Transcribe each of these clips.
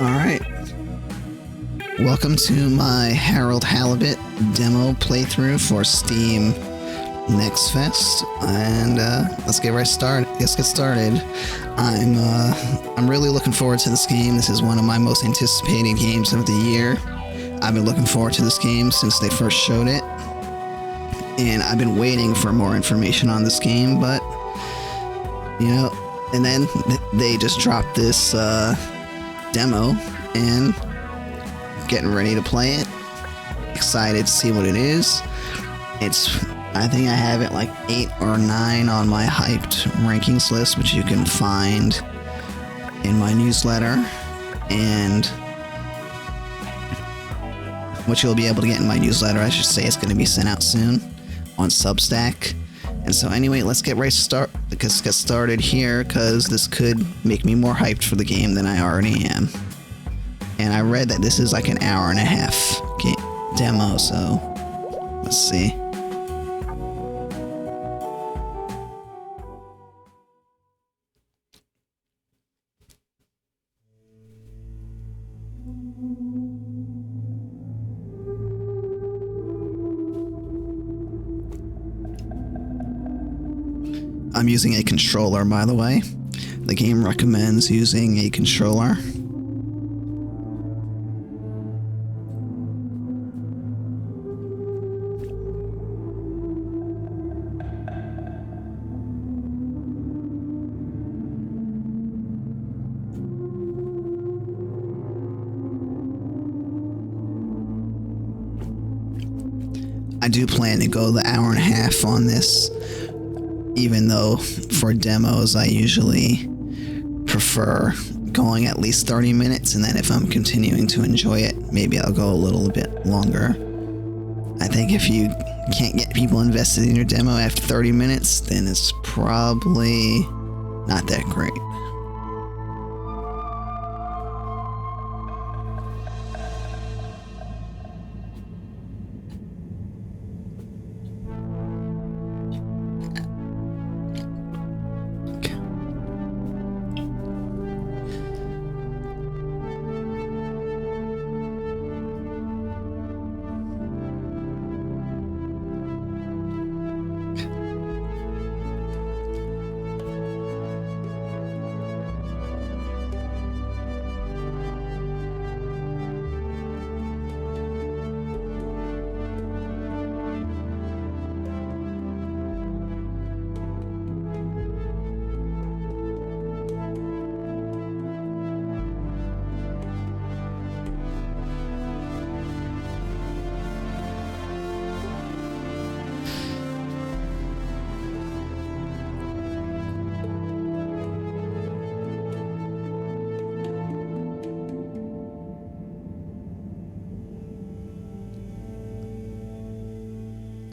Alright. Welcome to my Halibut demo playthrough for Steam Next Fest, and let's get started. I'm really looking forward to this game. This is one of my most anticipated games of the year. I've been looking forward to this game since they first showed it, and I've been waiting for more information on this game, but you know, and then they just dropped this demo, and getting ready to play it. Excited to see what it is. I think I have it like 8 or 9 on my hyped rankings list, which you can find in my newsletter, and which you'll be able to get in my newsletter. I should say it's going to be sent out soon on Substack. And so anyway, let's get started here, because this could make me more hyped for the game than I already am. And I read that this is like an hour and a half demo, so let's see. I'm using a controller, by the way. The game recommends using a controller. I do plan to go the hour and a half on this, even though for demos I usually prefer going at least 30 minutes, and then if I'm continuing to enjoy it, maybe I'll go a little bit longer. I think if you can't get people invested in your demo after 30 minutes, then it's probably not that great.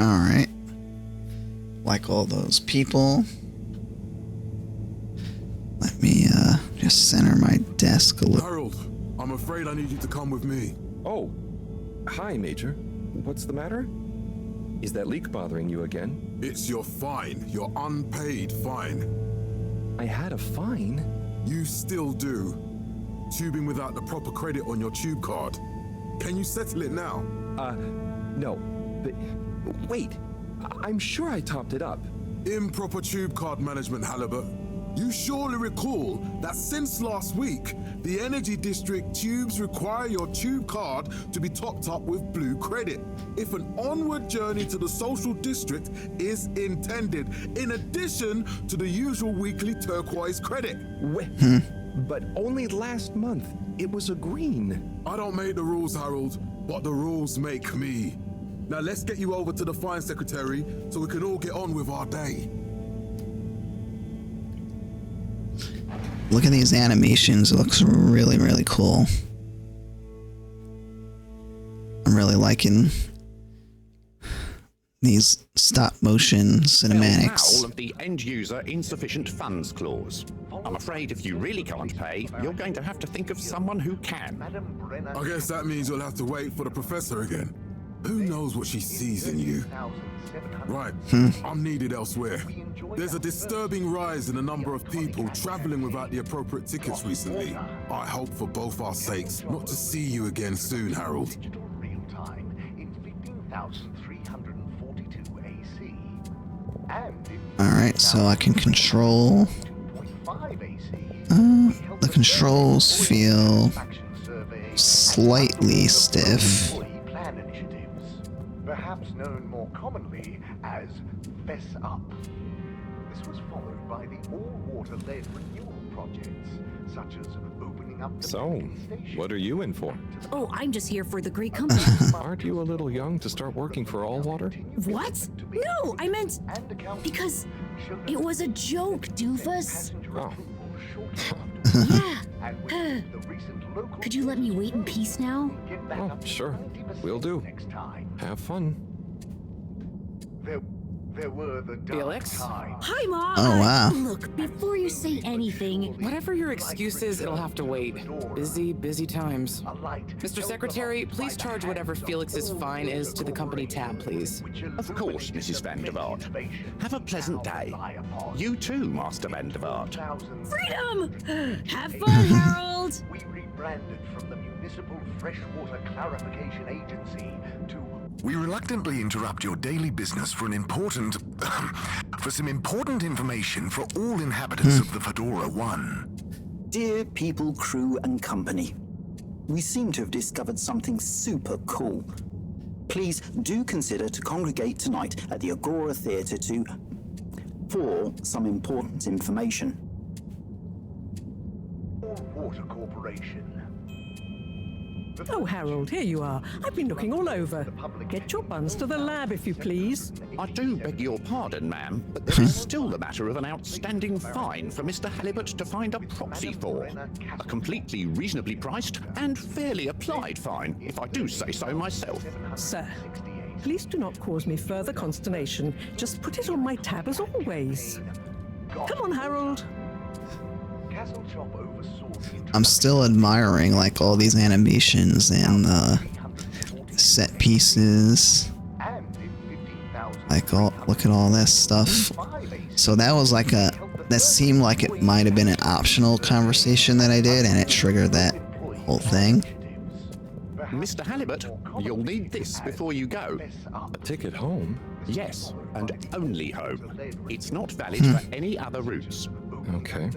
Alright. Like all those people. Let me just center my desk a little. Harold, I'm afraid I need you to come with me. Oh, hi, Major. What's the matter? Is that leak bothering you again? It's your fine, your unpaid fine. I had a fine? You still do. Tubing without the proper credit on your tube card. Can you settle it now? No. But wait, I'm sure I topped it up. Improper tube card management, Halibut. You surely recall that since last week, the Energy District tubes require your tube card to be topped up with blue credit if an onward journey to the social district is intended, in addition to the usual weekly turquoise credit. But only last month, it was a green. I don't make the rules, Harold, but the rules make me. Now let's get you over to the fine secretary so we can all get on with our day. Look at these animations. It looks really, really cool. I'm really liking these stop-motion cinematics. Foul of the end-user insufficient funds clause. I'm afraid if you really can't pay, you're going to have to think of someone who can. I guess that means you'll have to wait for the professor again. Who knows what she sees in you? Right, I'm needed elsewhere. There's a disturbing rise in the number of people traveling without the appropriate tickets recently. I hope for both our sakes not to see you again soon, Harold. Alright, so I can control... the controls feel slightly stiff. Perhaps known more commonly as Fess Up. This was followed by the all-water-led renewal projects, such as opening up the So, station. what are you in for? Oh, I'm just here for the great company. Aren't you a little young to start working for All Water? What? No, I meant because it was a joke, doofus. Oh, Yeah. Could you let me wait in peace now? oh, sure. Will do. Have fun. There were the dark Felix? times. Hi, Mom. Oh, wow. Look, before you say anything, Whatever your excuse is, it'll have to wait. Busy times. Mr. Secretary, please charge whatever Felix's fine is to the company tab, please. Of course, Mrs. Van der Vaart. Have a pleasant day. You too, Master Van der Vaart. freedom! Have fun, Harold! We rebranded from the Municipal Freshwater Clarification Agency to We reluctantly interrupt your daily business for some important information for all inhabitants of the Fedora 1. Dear people, crew, and company, we seem to have discovered something super cool. Please do consider to congregate tonight at the Agora Theatre for some important information. Water Corporation. Oh, Harold, here you are. I've been looking all over. Get your buns to the lab, if you please. I do beg your pardon, ma'am, but there is still the matter of an outstanding fine for Mr. Halibut to find a proxy for. A completely reasonably priced and fairly applied fine, if I do say so myself. Sir, please do not cause me further consternation. Just put it on my tab as always. Come on, Harold. I'm still admiring like all these animations and set pieces. Like look at all this stuff. So that was like that seemed like it might have been an optional conversation that I did, and it triggered that whole thing. Mr. Halibut, you'll need this before you go. A ticket home? Yes, and only home. It's not valid for any other routes. Okay.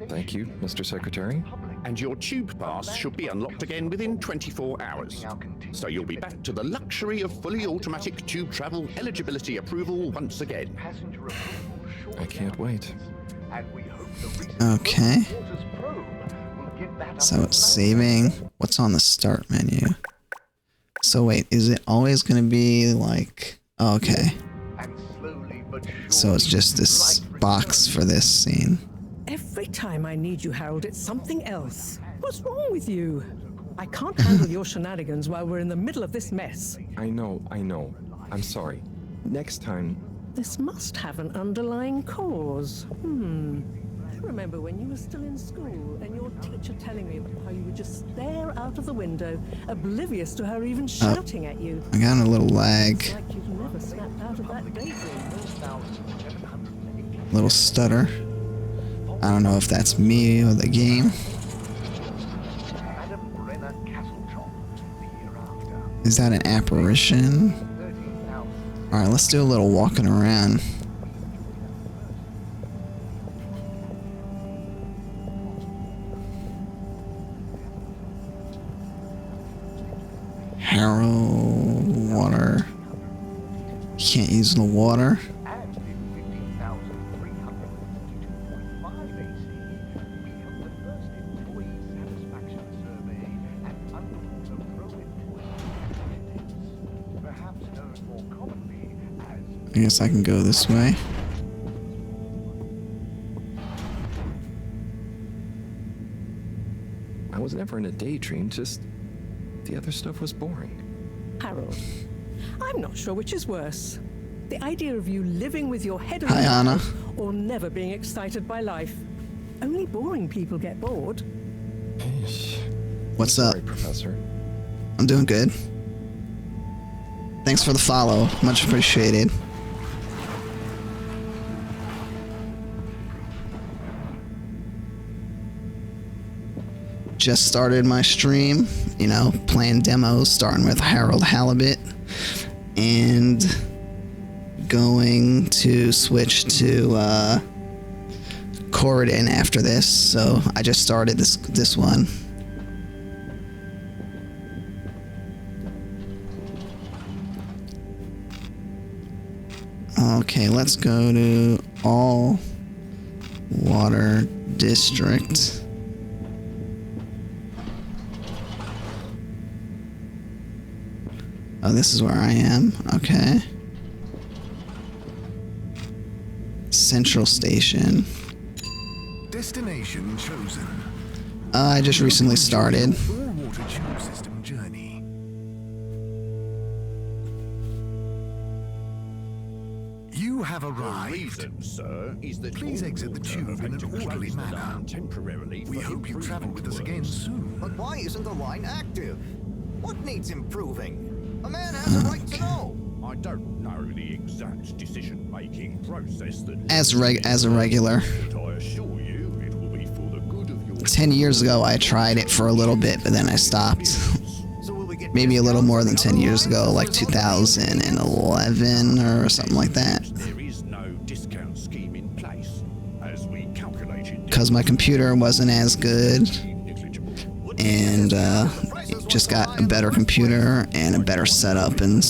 Thank you, Mr. Secretary. And your tube pass should be unlocked again within 24 hours. So you'll be back to the luxury of fully automatic tube travel eligibility approval once again. I can't wait. Okay. So it's saving. What's on the start menu? So wait, is it always going to be like... Oh, okay. So it's just this box for this scene. Every time I need you, Harold, it's something else. What's wrong with you? I can't handle your shenanigans while we're in the middle of this mess. I know. I'm sorry. Next time... This must have an underlying cause. I remember when you were still in school and your teacher telling me about how you would just stare out of the window, oblivious to her even shouting at you. I got a little lag. It's like you've never snapped out of that daydream. Little stutter. I don't know if that's me or the game. Is that an apparition? Alright, let's do a little walking around. Harrow water. Can't use the water. I guess I can go this way. I was never in a daydream, just... the other stuff was boring. Harold, I'm not sure which is worse. The idea of you living with your head in Hi, the Anna. clouds or never being excited by life. Only boring people get bored. What's up? Sorry, Professor. I'm doing good. Thanks for the follow. Much appreciated. Just started my stream, you know, playing demos, starting with Halibut, and going to switch to Corridon after this. So I just started this one. Okay, let's go to All Water District. Oh, this is where I am. Okay. Central Station. Destination chosen. I just recently started. All-water tube system journey. You have arrived. Reason, sir, is that Please exit the tube in an orderly manner. Temporarily. We hope you travel with us again soon. But why isn't the line active? What needs improving? A man has a right to know. I don't know the exact decision-making process that As a regular. but I assure you it will be for the good of your 10 years ago, I tried it for a little bit, but then I stopped. So will we get Maybe a little more than 10 years ago, like 2011 or something like that. there is no discount scheme in place as we calculated Because my computer wasn't as good, and just got a better computer and a better setup, and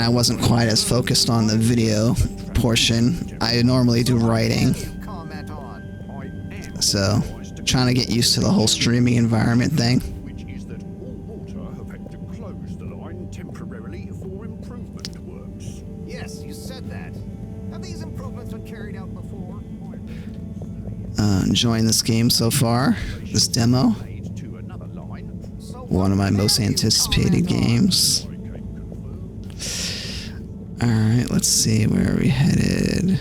I wasn't quite as focused on the video portion. I normally do writing, comment on? so trying to get used to the whole streaming environment thing. which is that all water have had to close the line temporarily for improvement works. Yes, you said that. Have these improvements been carried out before? Enjoying this game so far, this demo. To another line. One of my most anticipated games. Alright, let's see, where are we headed?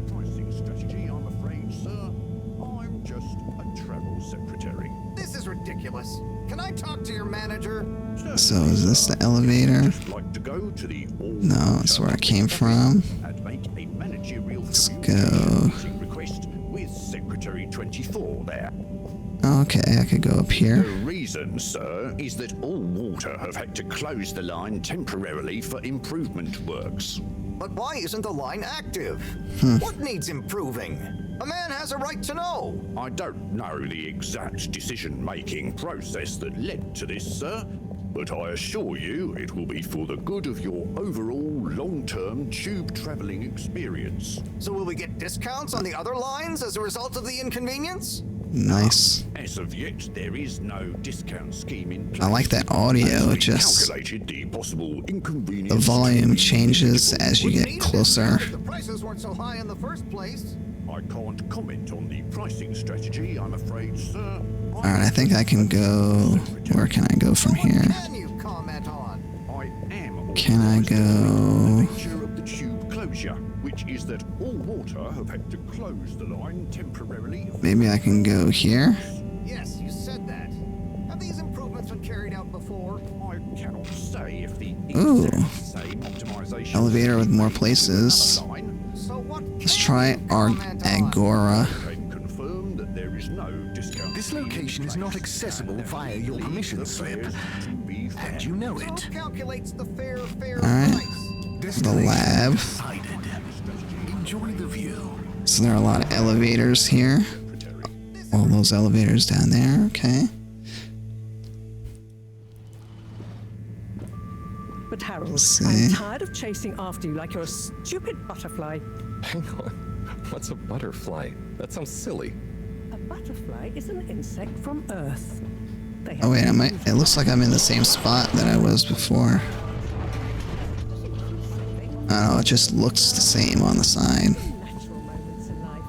Pricing strategy, I'm afraid, sir. I'm just a travel secretary. This is ridiculous. Can I talk to your manager? So is this the elevator? Like to go to the No, that's where I came from. and make a managerial Let's go. request with Secretary 24 there. Okay, I could go up here. The reason, sir, is that all water have had to close the line temporarily for improvement works. But why isn't the line active? What needs improving? A man has a right to know. I don't know the exact decision-making process that led to this, sir, but I assure you it will be for the good of your overall long-term tube traveling experience. So will we get discounts on the other lines as a result of the inconvenience? Nice. As of yet, there is no discount scheme in place. I like that audio, it just... Calculated the possible inconvenience. The volume changes as you Would get mean closer. that the prices weren't so high in the first place. I can't comment on the pricing strategy, I'm afraid, sir. Alright, I think I can go... Where can I go from here? Can you comment on? I am Can I go... nature of the tube closure, which is that all water have had to close the line temporarily. Maybe I can go here? Yes, you said that. Have these improvements been carried out before? I cannot say if the Ooh. exact same optimization Elevator with more places. line So what? Let's can try you comment on? Agora. can confirm that there is no discount. This location is not accessible via your permission slip, and you know So it. who calculates the fair Alright. price? The lab. Decided. Enjoy the view. So there are a lot of elevators here. All those elevators down there, okay. But Harold, Let's see. I'm tired of chasing after you like you're a stupid butterfly. Hang on. What's a butterfly? That sounds silly. A butterfly is an insect from Earth. They have Oh wait, wings it looks like I'm in the same spot that I was before. Oh, it just looks the same on the sign. natural moments in life.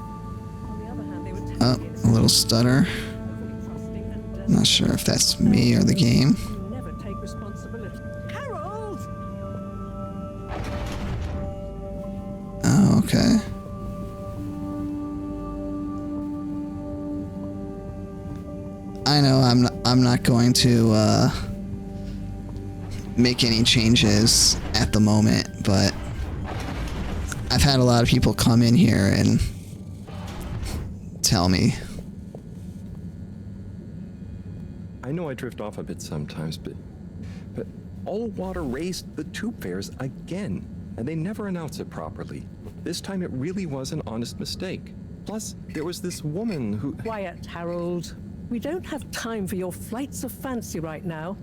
On the other hand, they would Oh, a little stutter. trusting and I'm not sure if that's me or the game. you never take responsibility. Harold! Oh, okay. I know I'm not going to make any changes at the moment, but I've had a lot of people come in here and tell me. I know I drift off a bit sometimes, but All Water raised the tube fares again, and they never announce it properly. This time it really was an honest mistake. Plus, there was this woman who... Quiet, Harold. We don't have time for your flights of fancy right now.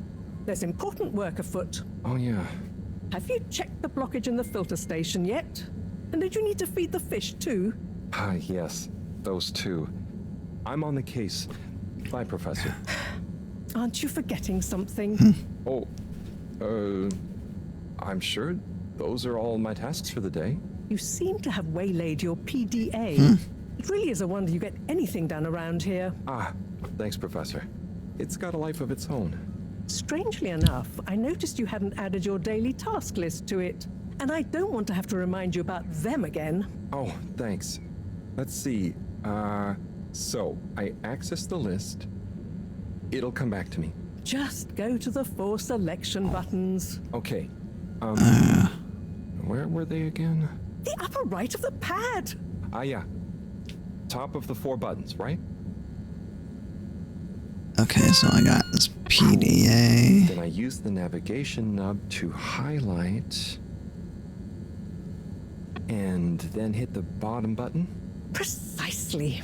There's important work afoot. Oh, yeah. Have you checked the blockage in the filter station yet? And did you need to feed the fish too? Ah, yes. Those two. I'm on the case. Bye, Professor. Aren't you forgetting something? Oh, I'm sure those are all my tasks for the day. You seem to have waylaid your PDA. It really is a wonder you get anything done around here. Ah, thanks, Professor. It's got a life of its own. Strangely enough, I noticed you hadn't added your daily task list to it. And I don't want to have to remind you about them again. Oh, thanks. Let's see. So I access the list. It'll come back to me. Just go to the 4 selection buttons. Okay. Where were they again? The upper right of the pad. Ah, yeah. Top of the 4 buttons, right? Okay, so I got this PDA. Then I use the navigation nub to highlight. And then hit the bottom button. Precisely.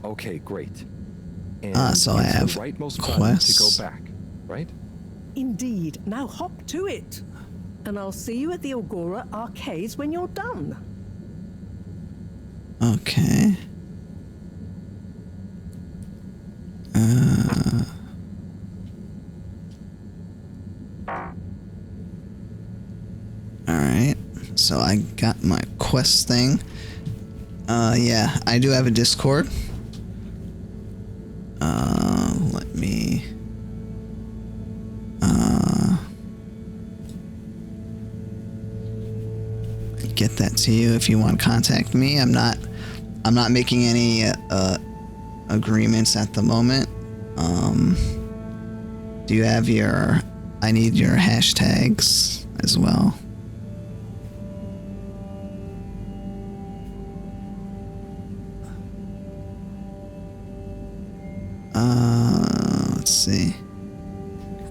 Okay, great. And so I have the rightmost button to go quests. back, right? Indeed. Now hop to it. And I'll see you at the Agora arcades when you're done. Okay. Alright. So I got my quest thing. Yeah, I do have a Discord. Let me... get that to you if you want to contact me. I'm not making any agreements at the moment. Do you have your... I need your hashtags as well. Let's see.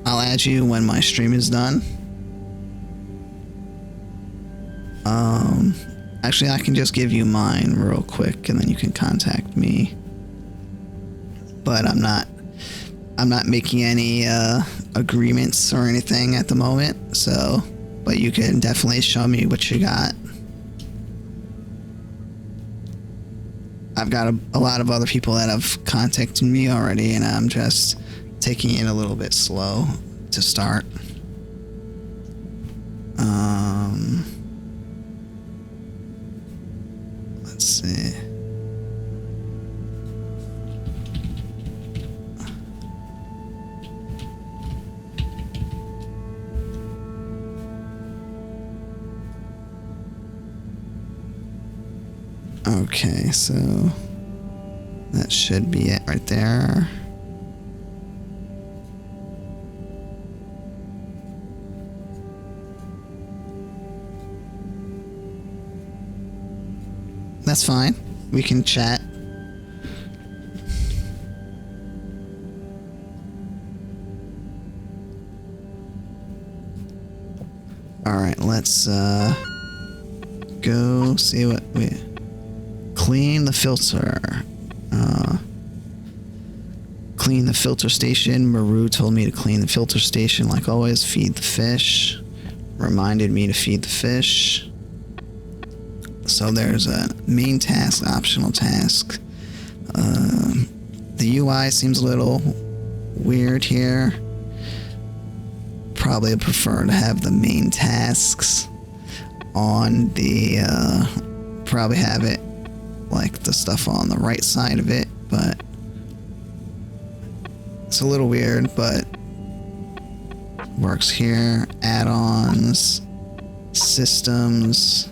I'll add you when my stream is done. Actually, I can just give you mine real quick, and then you can contact me. But I'm not making any agreements or anything at the moment. So, but you can definitely show me what you got. I've got a lot of other people that have contacted me already, and I'm just taking it a little bit slow to start. Let's see. Okay, so that should be it right there. That's fine. We can chat. Alright, let's go see what we... Clean the filter. Clean the filter station. Maru told me to clean the filter station like always. Feed the fish. Reminded me to feed the fish. So there's a main task, optional task. The UI seems a little weird here. Probably prefer to have the main tasks on the, probably have it like the stuff on the right side of it, but it's a little weird, but works here. Add-ons, systems.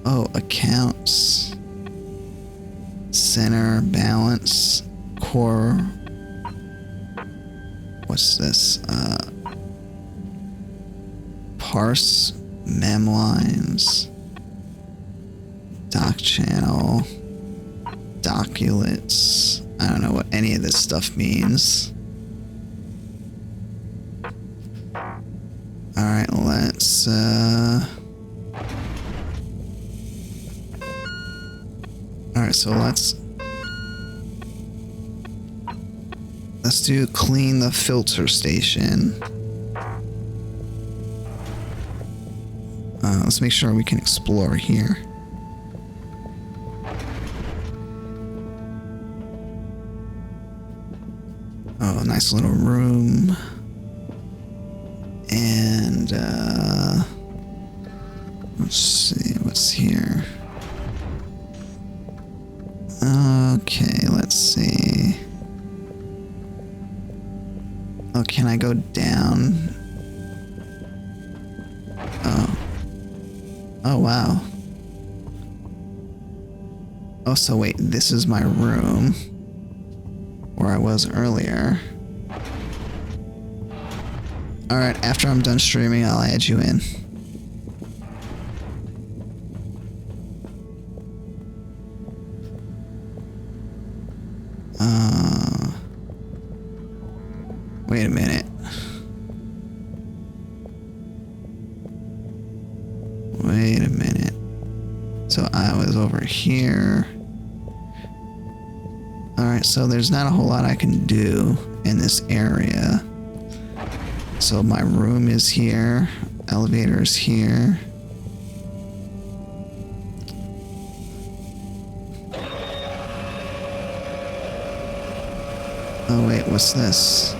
Oh, accounts, center, balance, core. What's this? Parse, mem lines, doc channel, doculates. I don't know what any of this stuff means. Alright, let's alright, so let's do clean the filter station. Let's make sure we can explore here. Oh, nice little room. And let's see what's here. Okay, let's see. Oh, can I go down? Oh, wow. Oh, so wait, this is my room where I was earlier. Alright, after I'm done streaming, I'll add you in. Wait a minute. Wait a minute. So I was over here. Alright, so there's not a whole lot I can do in this area. So my room is here. Elevator is here. Oh wait, what's this?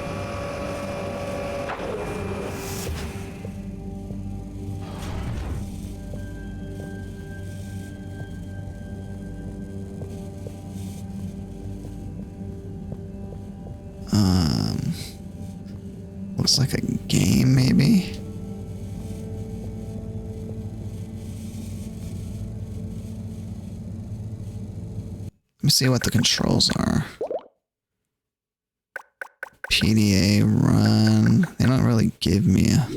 Looks like a game, maybe? Let me see what the controls are. PDA, run. They don't really give me a...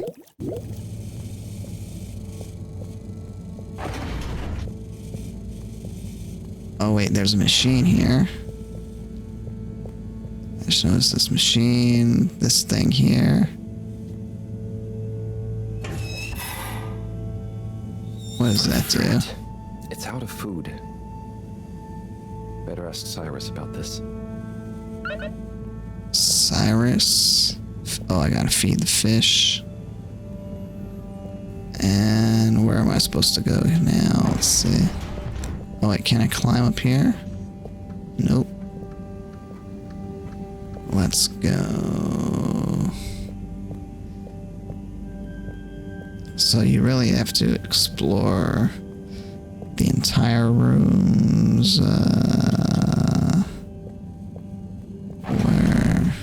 Oh wait, there's a machine here. I just noticed this machine, this thing here. What does that do? It's out of food. Better ask Cyrus about this. Cyrus? Oh, I gotta feed the fish. And where am I supposed to go now? Let's see. Oh wait, can I climb up here? Nope. Let's go. So you really have to explore the entire rooms. Where?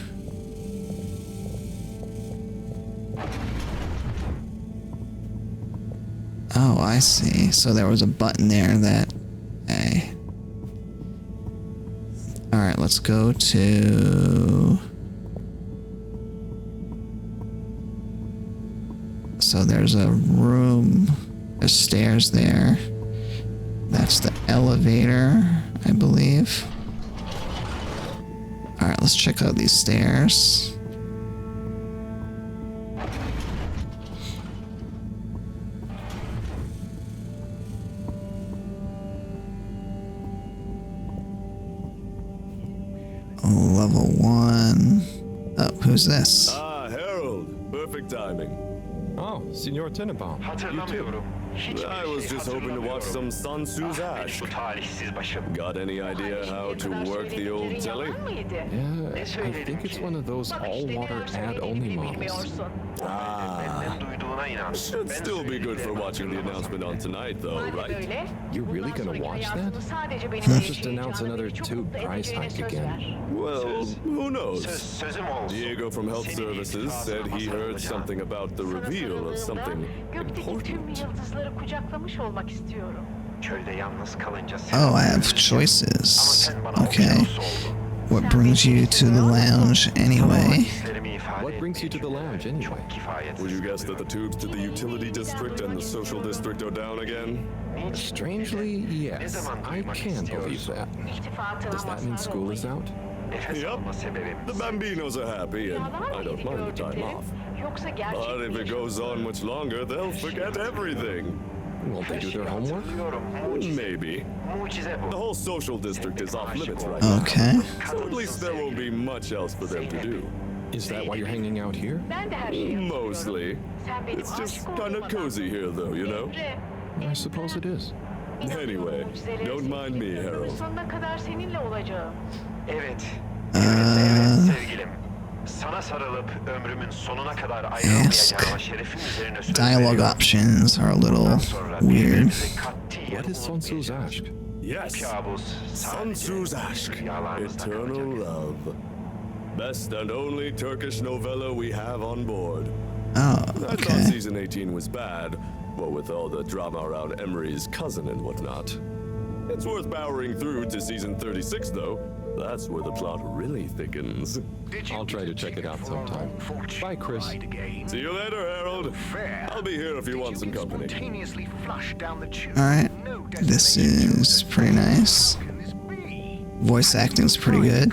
Oh, I see. So there was a button there that... Hey. Alright, let's go to... So there's a room, there's stairs there. That's the elevator, I believe. Alright, let's check out these stairs. Level 1. Oh, who's this? Ah, Harold. Perfect timing. Oh, Signor Tenenbaum. You too. I was just hoping to watch some Sun Tzu's Ash. Got any idea how to work the old telly? Yeah, I think it's one of those all-water ad-only models. Should still be good for watching the announcement on tonight, though, right? You're really gonna watch that? They'll just announce another tube price hike again. Well, who knows? Diego from Health Services said he heard something about the reveal of something important. Oh, I have choices. Okay. What brings you to the lounge anyway? What brings you to the lounge anyway? Would you guess that the tubes to the utility district and the social district are down again? Strangely, yes. I can believe that. Does that mean school is out? Yep. The Bambinos are happy, and I don't mind the time off. But if it goes on much longer, they'll forget everything. Won't they do their homework? Maybe. The whole social district is off limits right now. Okay. So at least there won't be much else for them to do. Is that why you're hanging out here? Mostly. It's just kind of cozy here, though, you know? I suppose it is. Anyway, don't mind me, Harold. Ask. Dialogue options are a little weird. What is Sun Tzu's ask? Yes. Sun Tzu's ask. Eternal love. Best and only Turkish novella we have on board. Oh, I thought okay. season 18 was bad, but with all the drama around Emery's cousin and whatnot. It's worth powering through to season 36, though. That's where the plot really thickens. I'll try to check it out sometime. Bye, Chris. See you later, Harold. I'll be here if you want some company. Alright. This is pretty nice. Voice acting's pretty good.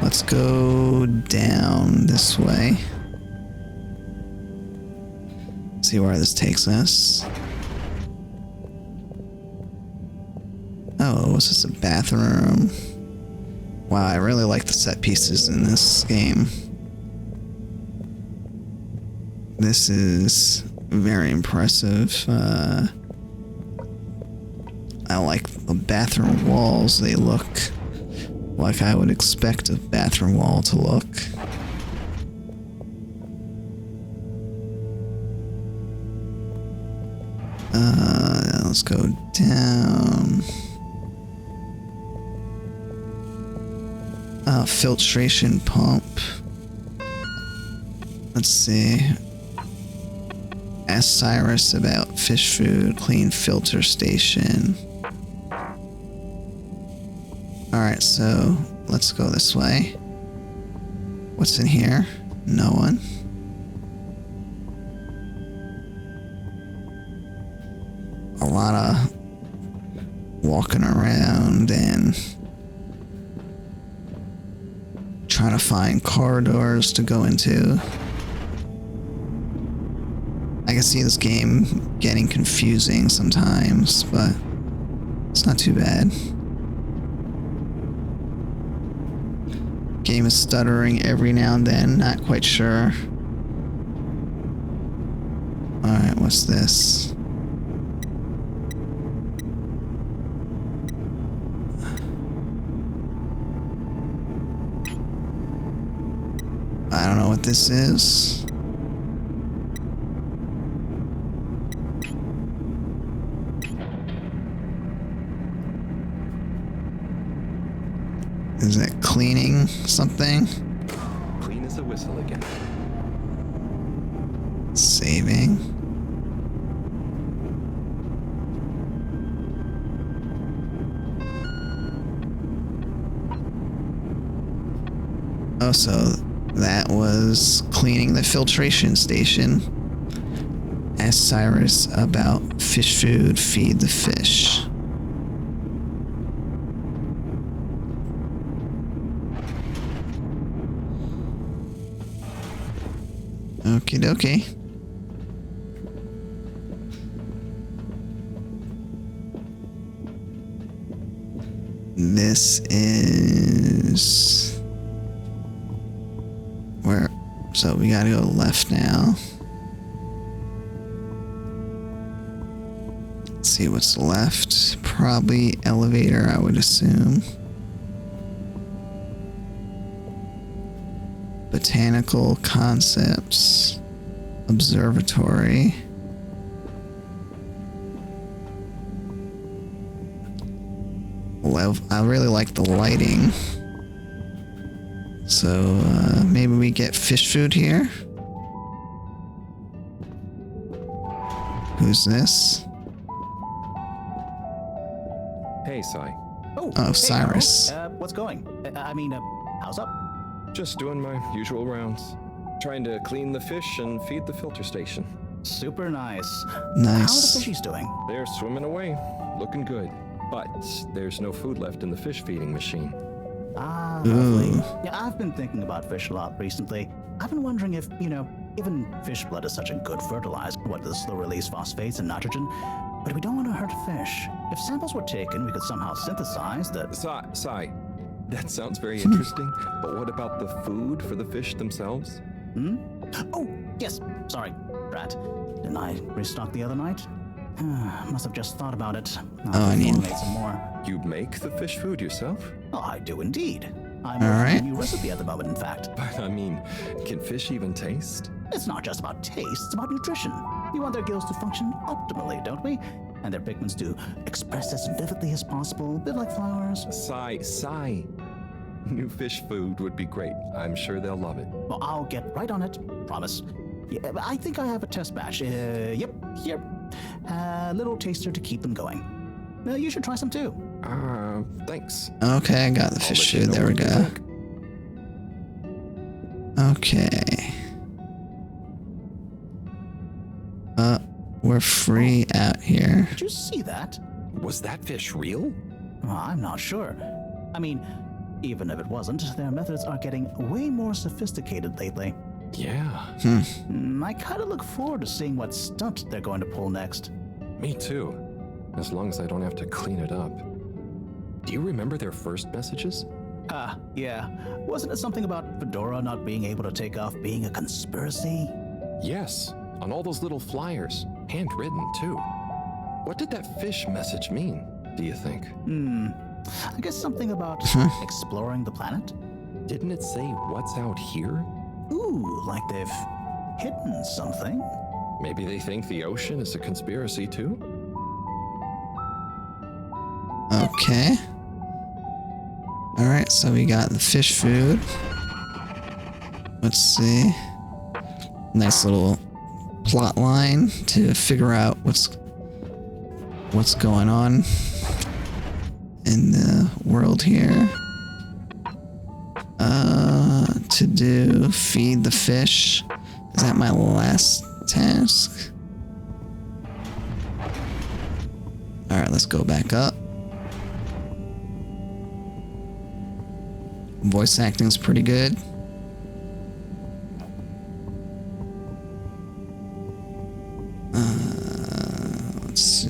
Let's go down this way. See where this takes us. Oh, was this a bathroom? Wow, I really like the set pieces in this game. This is very impressive. I like the bathroom walls. They look like I would expect a bathroom wall to look. Let's go down. Filtration pump. Let's see. Ask Cyrus about fish food, clean filter station. Alright, so let's go this way. What's in here? No one. A lot of walking around and trying to find corridors to go into. I can see this game getting confusing sometimes, but it's not too bad. Game is stuttering every now and then, not quite sure. Alright, what's this? I don't know what this is. Is it cleaning something? Clean as a whistle again. Saving. Oh, so that was cleaning the filtration station. Ask Cyrus about fish food, feed the fish. Okie dokie. This is where, so we gotta go left now. Let's see what's left. Probably elevator, I would assume. Botanical concepts, observatory. Well, I really like the lighting. So maybe we get fish food here. Who's this? Hey, Sai. Oh, Oh, hey, Cyrus. Carl. What's going? How's up? Just doing my usual rounds. Trying to clean the fish and feed the filter station. Super nice. Nice. How are the fishies doing? They're swimming away, looking good. But there's no food left in the fish feeding machine. Ah, lovely. Yeah, I've been thinking about fish a lot recently. I've been wondering if, even fish blood is such a good fertilizer, what the slow-release phosphates and nitrogen, but we don't want to hurt fish. If samples were taken, we could somehow synthesize the... Sai, that sounds very interesting, but what about the food for the fish themselves? Oh, yes, sorry, Brad. Didn't I restock the other night? Must have just thought about it. I mean... Made some more. You make the fish food yourself? Oh, I do indeed. I'm All working right. on a new recipe at the moment, in fact. But I mean, can fish even taste? It's not just about taste, it's about nutrition. We want their gills to function optimally, don't we? And their pigments to express as vividly as possible, a bit like flowers. Sai. New fish food would be great. I'm sure they'll love it. Well, I'll get right on it, promise. Yeah, I think I have a test batch. Yep, here. A little taster to keep them going. You should try some too. Thanks. Okay, I got the fish food. There we go. Okay. We're free out here. Did you see that? Was that fish real? Well, I'm not sure. I mean, even if it wasn't, their methods are getting way more sophisticated lately. Yeah. I kind of look forward to seeing what stunt they're going to pull next. Me too. As long as I don't have to clean it up. Do you remember their first messages? Yeah. Wasn't it something about Fedora not being able to take off being a conspiracy? Yes, on all those little flyers. Handwritten, too. What did that fish message mean, do you think? I guess something about exploring the planet? Didn't it say what's out here? Ooh, like they've hidden something? Maybe they think the ocean is a conspiracy, too? Okay. Alright, so we got the fish food. Let's see. Nice little plot line to figure out what's going on in the world here. To do feed the fish. Is that my last task? Alright, let's go back up. Voice acting's pretty good. Let's see.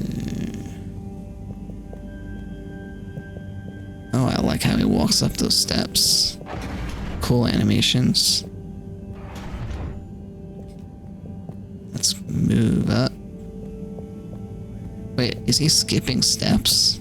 Oh, I like how he walks up those steps. Cool animations. Let's move up. Wait, is he skipping steps?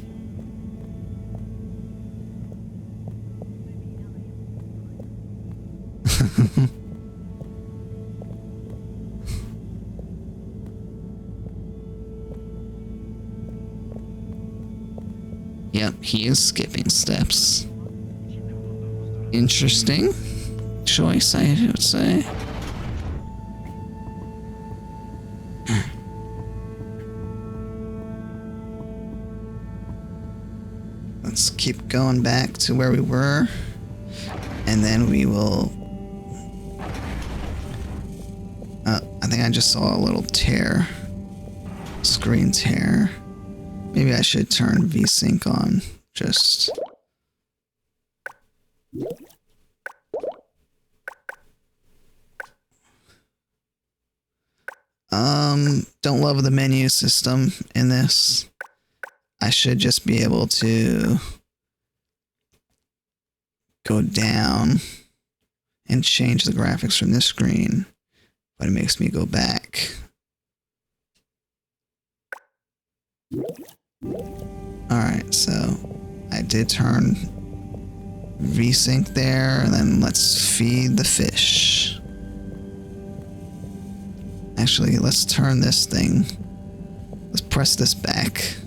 Yep, he is skipping steps. Interesting choice, I would say. Let's keep going back to where we were, and then we will... I think I just saw a little tear. Screen tear. Maybe I should turn VSync on. Just... Don't love the menu system in this. I should just be able to go down and change the graphics from this screen, but it makes me go back. Alright, so I did turn VSync there, and then let's feed the fish. Actually, let's turn this thing. Let's press this back.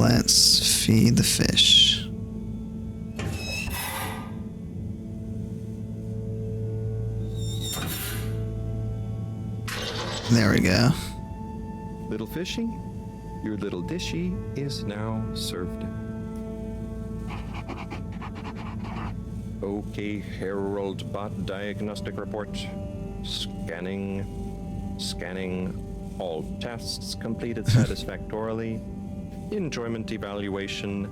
let's feed the fish. There we go. Little fishy, your little dishy is now served. Okay, Herald Bot diagnostic report. Scanning. All tests completed satisfactorily. Enjoyment evaluation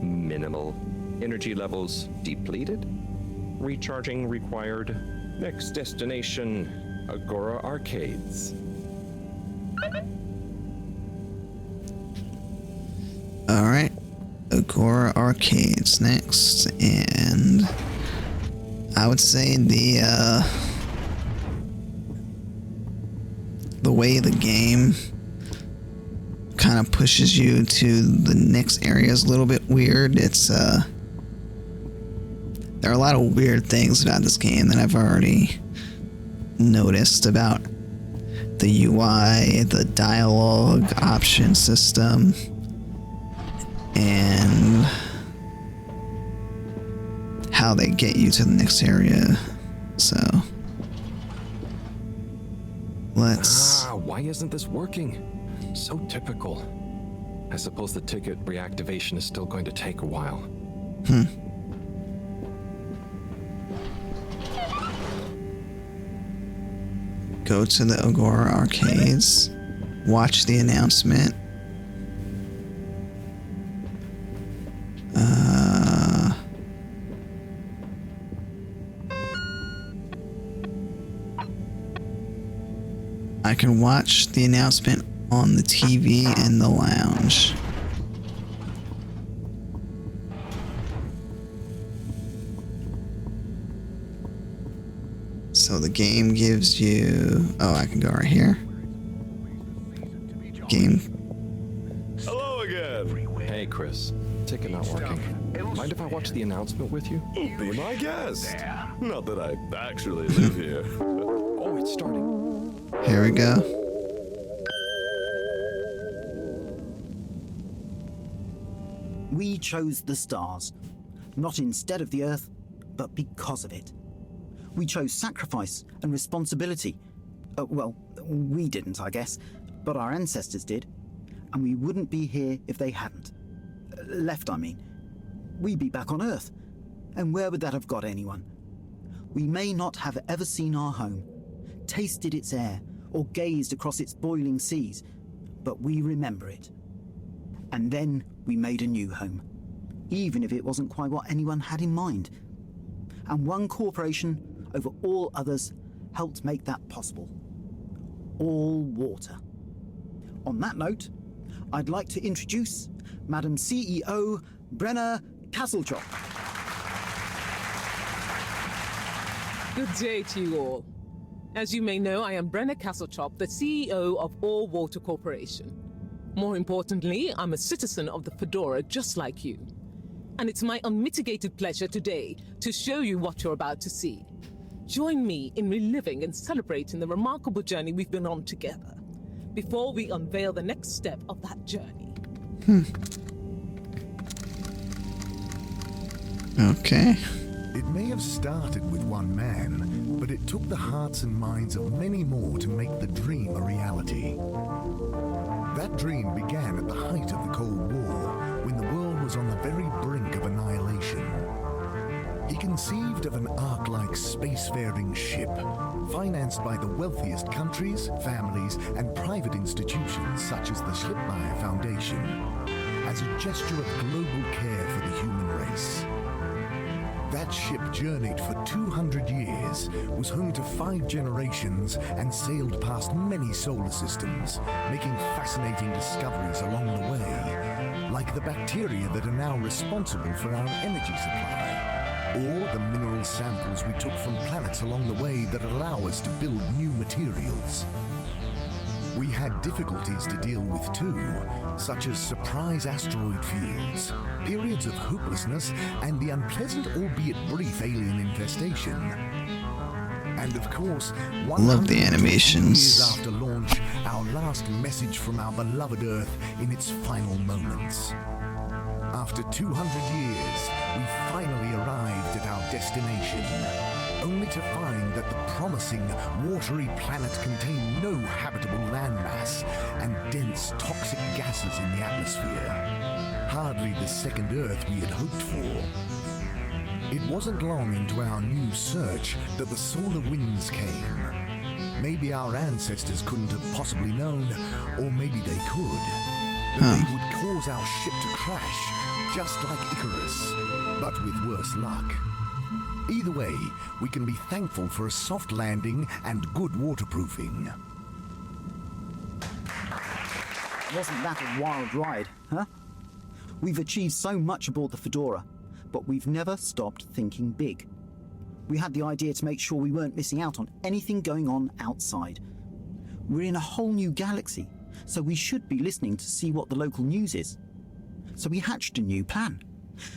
minimal. Energy levels depleted. Recharging required. Next destination, Agora Arcades. Alright. Agora Arcades next, and I would say the way the game kind of pushes you to the next area is a little bit weird. It's there are a lot of weird things about this game that I've already noticed about the UI, the dialogue option system, and how they get you to the next area. So let's... Why isn't this working? So typical. I suppose the ticket reactivation is still going to take a while. Go to the Agora Arcades. Watch the announcement. I can watch the announcement on the TV in the lounge. So the game gives you... Oh, I can go right here. Game. Hello again. Hey, Chris. Ticket not working. Mind if I watch the announcement with you? Be my guest. Not that I actually live here. Oh, it's starting. Here we go. We chose the stars, not instead of the Earth, but because of it. We chose sacrifice and responsibility. Well, we didn't, I guess, but our ancestors did, and we wouldn't be here if they hadn't. Left, I mean. We'd be back on Earth, and where would that have got anyone? We may not have ever seen our home, tasted its air, or gazed across its boiling seas, but we remember it. And then we made a new home, even if it wasn't quite what anyone had in mind. And one corporation over all others helped make that possible. All water. On that note, I'd like to introduce Madam CEO Brenna Castletop. Good day to you all. As you may know, I am Brenna Castletop, the CEO of All Water Corporation. More importantly, I'm a citizen of the Fedora just like you. And it's my unmitigated pleasure today to show you what you're about to see. Join me in reliving and celebrating the remarkable journey we've been on together, before we unveil the next step of that journey. Okay. It may have started with one man, but it took the hearts and minds of many more to make the dream a reality. That dream began at the height of the Cold War, when the world was on the very brink of annihilation. He conceived of an Ark-like spacefaring ship, financed by the wealthiest countries, families, and private institutions such as the Schlippmeyer Foundation, as a gesture of global care for the human race. That ship journeyed for 200 years, was home to 5 generations, and sailed past many solar systems, making fascinating discoveries along the way, like the bacteria that are now responsible for our energy supply, or the mineral samples we took from planets along the way that allow us to build new materials. We had difficulties to deal with too, such as surprise asteroid fields, periods of hopelessness, and the unpleasant albeit brief alien infestation. And of course, love the animations. Years after launch, our our last message from our beloved Earth in its final moments. After 200 years, we finally arrived at our destination, only to find that the promising, watery planet contained no habitable landmass and dense, toxic gases in the atmosphere. Hardly the second Earth we had hoped for. It wasn't long into our new search that the solar winds came. Maybe our ancestors couldn't have possibly known, or maybe they could, that they would cause our ship to crash, just like Icarus, but with worse luck. Either way, we can be thankful for a soft landing and good waterproofing. Wasn't that a wild ride, huh? We've achieved so much aboard the Fedora, but we've never stopped thinking big. We had the idea to make sure we weren't missing out on anything going on outside. We're in a whole new galaxy, so we should be listening to see what the local news is. So we hatched a new plan.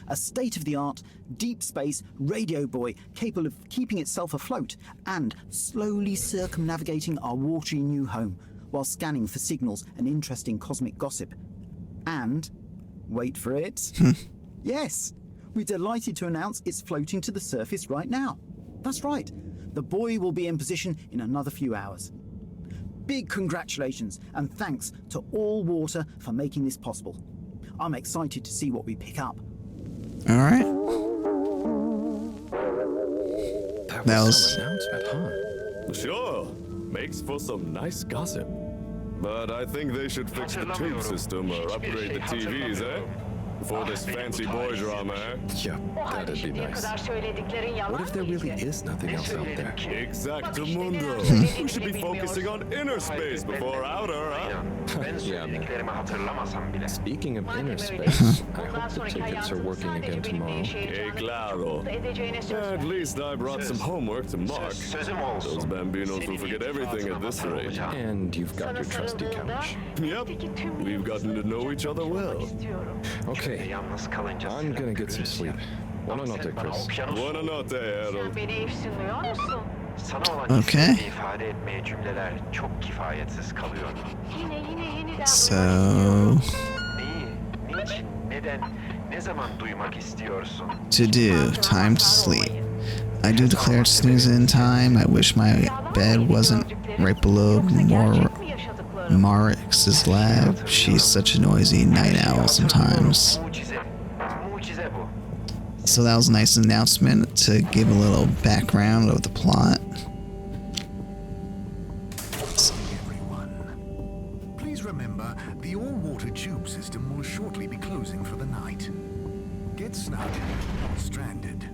A state-of-the-art, deep space radio buoy capable of keeping itself afloat and slowly circumnavigating our watery new home while scanning for signals and interesting cosmic gossip. And, wait for it, yes, we're delighted to announce it's floating to the surface right now. That's right, the buoy will be in position in another few hours. Big congratulations and thanks to All Water for making this possible. I'm excited to see what we pick up. All right. That was some announcement, huh? Sure, makes for some nice gossip. But I think they should fix the tube system or upgrade the TVs, eh? Before this fancy boy drama, eh? Yeah, that'd be nice. What if there really is nothing else out there? Exactamundo. We should be focusing on inner space before outer, huh? Yeah, man. Speaking of inner space, I hope the tickets are working again tomorrow. Que claro. At least I brought some homework to mark. Those bambinos will forget everything at this rate. And you've got your trusty couch. Yep, we've gotten to know each other well. Okay, I'm gonna get some sleep. Buonanotte, Chris. Buonanotte, Harold. Okay. So, to do, time to sleep. I do declare snooze-in time. I wish my bed wasn't right below Marix's lab. She's such a noisy night owl sometimes. So that was a nice announcement to give a little background of the plot. Please remember, the all-water tube system will shortly be closing for the night. Get snug, not stranded.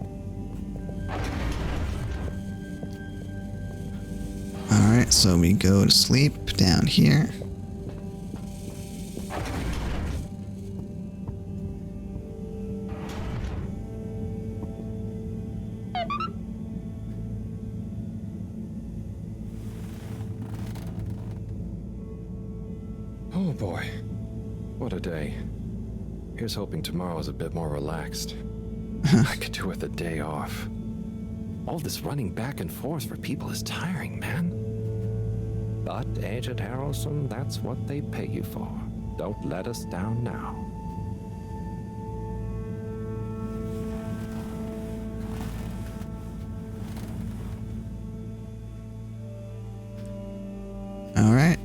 Alright, so we go to sleep down here. Oh boy, what a day. Here's hoping tomorrow's a bit more relaxed. I could do with a day off. All this running back and forth for people is tiring, man. But, Agent Harrelson, that's what they pay you for. Don't let us down now. Alright,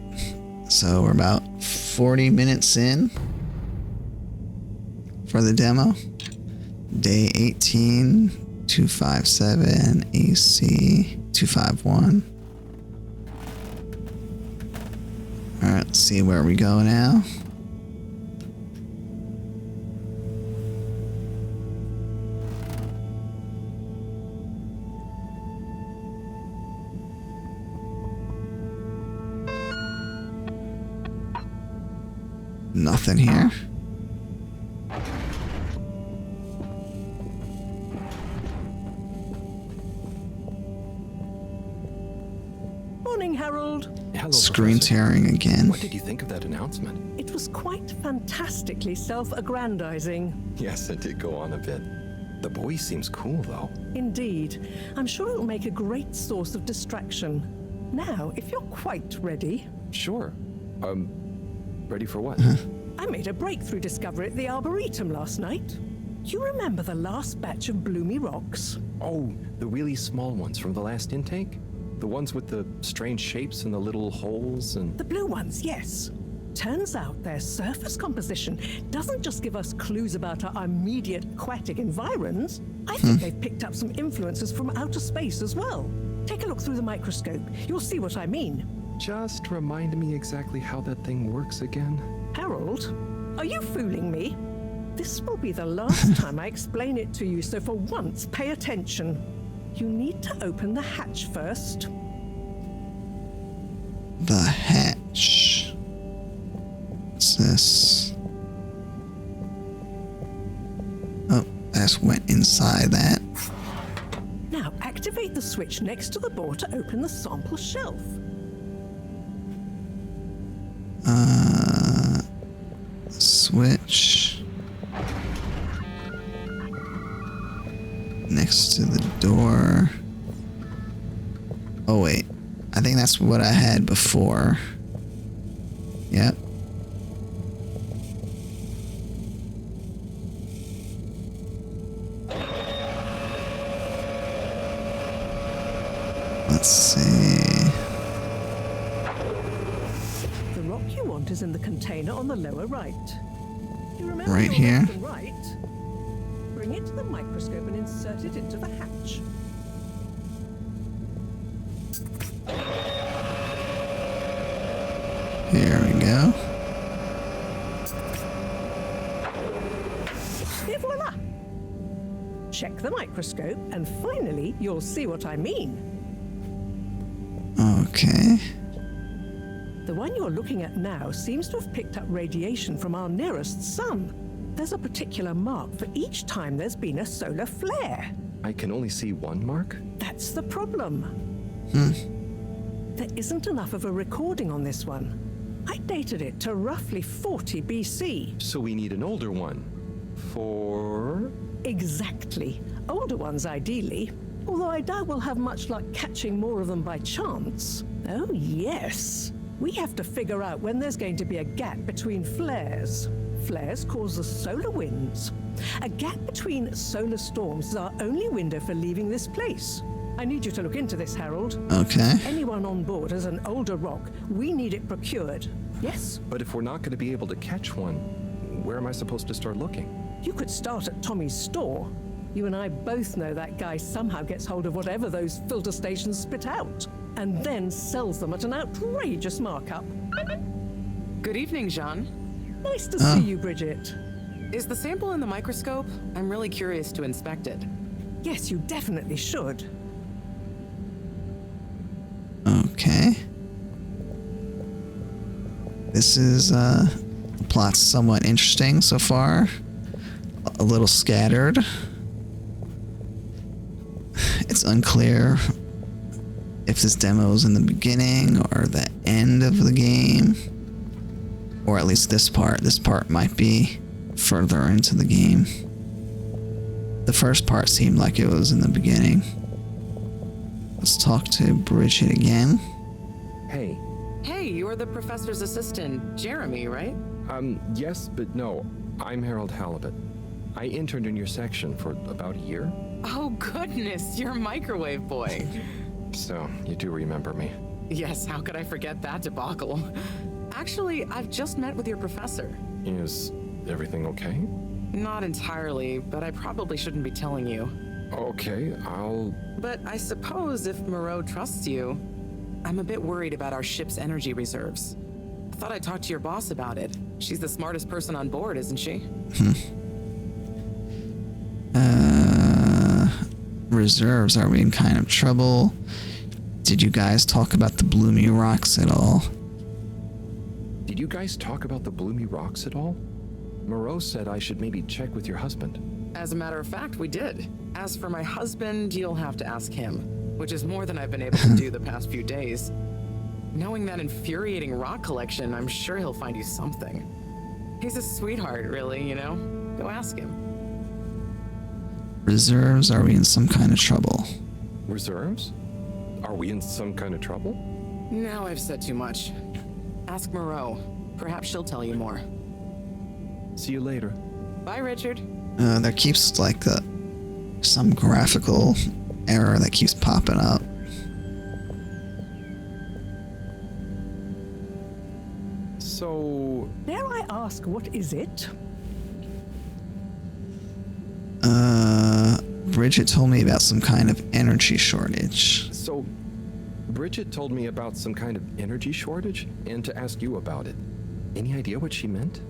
so we're about 40 minutes in for the demo. Day 18, 257, AC 251. Alright, let's see where we go now. Nothing here. Morning, Harold. Hello, Screen Professor. tearing again. What did you think of that announcement? It was quite fantastically self-aggrandizing. Yes, it did go on a bit. The boy seems cool, though. Indeed. I'm sure it'll make a great source of distraction. Now, if you're quite ready. Sure. Ready for what? I made a breakthrough discovery at the Arboretum last night. You remember the last batch of bloomy rocks? Oh, the really small ones from the last intake? The ones with the strange shapes and the little holes and... The blue ones, yes. Turns out their surface composition doesn't just give us clues about our immediate aquatic environs. I think they've picked up some influences from outer space as well. Take a look through the microscope. You'll see what I mean. Just remind me exactly how that thing works again. Harold, are you fooling me? This will be the last time I explain it to you, so for once, pay attention. You need to open the hatch first. The hatch. What's this? Oh, I just went inside that. Now, activate the switch next to the board to open the sample shelf. Switch. Next to the door. Oh wait, I think that's what I had before. Yep. Let's see. The rock you want is in the container on the lower right. You remember Right your here? left and right? Bring it to the microscope and insert it into the hatch. Here we go. Et voila! Check the microscope and finally you'll see what I mean. Okay. The one you're looking at now seems to have picked up radiation from our nearest sun. There's a particular mark for each time there's been a solar flare. I can only see one mark? That's the problem. There isn't enough of a recording on this one. I dated it to roughly 40 BC. So we need an older one. For... Exactly. Older ones, ideally. Although I doubt we'll have much luck catching more of them by chance. Oh, yes. We have to figure out when there's going to be a gap between flares. Flares cause the solar winds. A gap between solar storms is our only window for leaving this place. I need you to look into this, Harold. Okay. Anyone on board has an older rock. We need it procured. Yes? But if we're not going to be able to catch one, where am I supposed to start looking? You could start at Tommy's store. You and I both know that guy somehow gets hold of whatever those filter stations spit out, and then sells them at an outrageous markup. Good evening, Jean. Nice to see you, Bridget. Is the sample in the microscope? I'm really curious to inspect it. Yes, you definitely should. Okay. This is, plot's somewhat interesting so far. A little scattered. It's unclear if this demo is in the beginning or the end of the game. Or at least this part. This part might be further into the game. The first part seemed like it was in the beginning. Let's talk to Bridget again. Hey. Hey, you're the professor's assistant, Jeremy, right? Yes, but no. I'm Harold Halibut. I interned in your section for about a year. Oh, goodness, you're Microwave Boy. So, you do remember me. Yes, how could I forget that debacle? Actually, I've just met with your professor. Is everything okay? Not entirely, but I probably shouldn't be telling you. Okay, I'll... But I suppose if Moreau trusts you, I'm a bit worried about our ship's energy reserves. I thought I'd talk to your boss about it. She's the smartest person on board, isn't she? Reserves, are we in kind of trouble? Did you guys talk about the bloomy rocks at all? Did you guys talk about the bloomy rocks at all? Moreau said I should maybe check with your husband. As a matter of fact, we did. As for my husband, you'll have to ask him, which is more than I've been able to do the past few days. Knowing that infuriating rock collection, I'm sure he'll find you something. He's a sweetheart, really, you know? Go ask him. Reserves, are we in some kind of trouble? Reserves? Are we in some kind of trouble? Now I've said too much. Ask Moreau. Perhaps she'll tell you more. See you later. Bye, Richard. There keeps like some graphical error that keeps popping up. So... Dare I ask, what is it? Bridget told me about some kind of energy shortage. So, Bridget told me about some kind of energy shortage and to ask you about it. Any idea what she meant?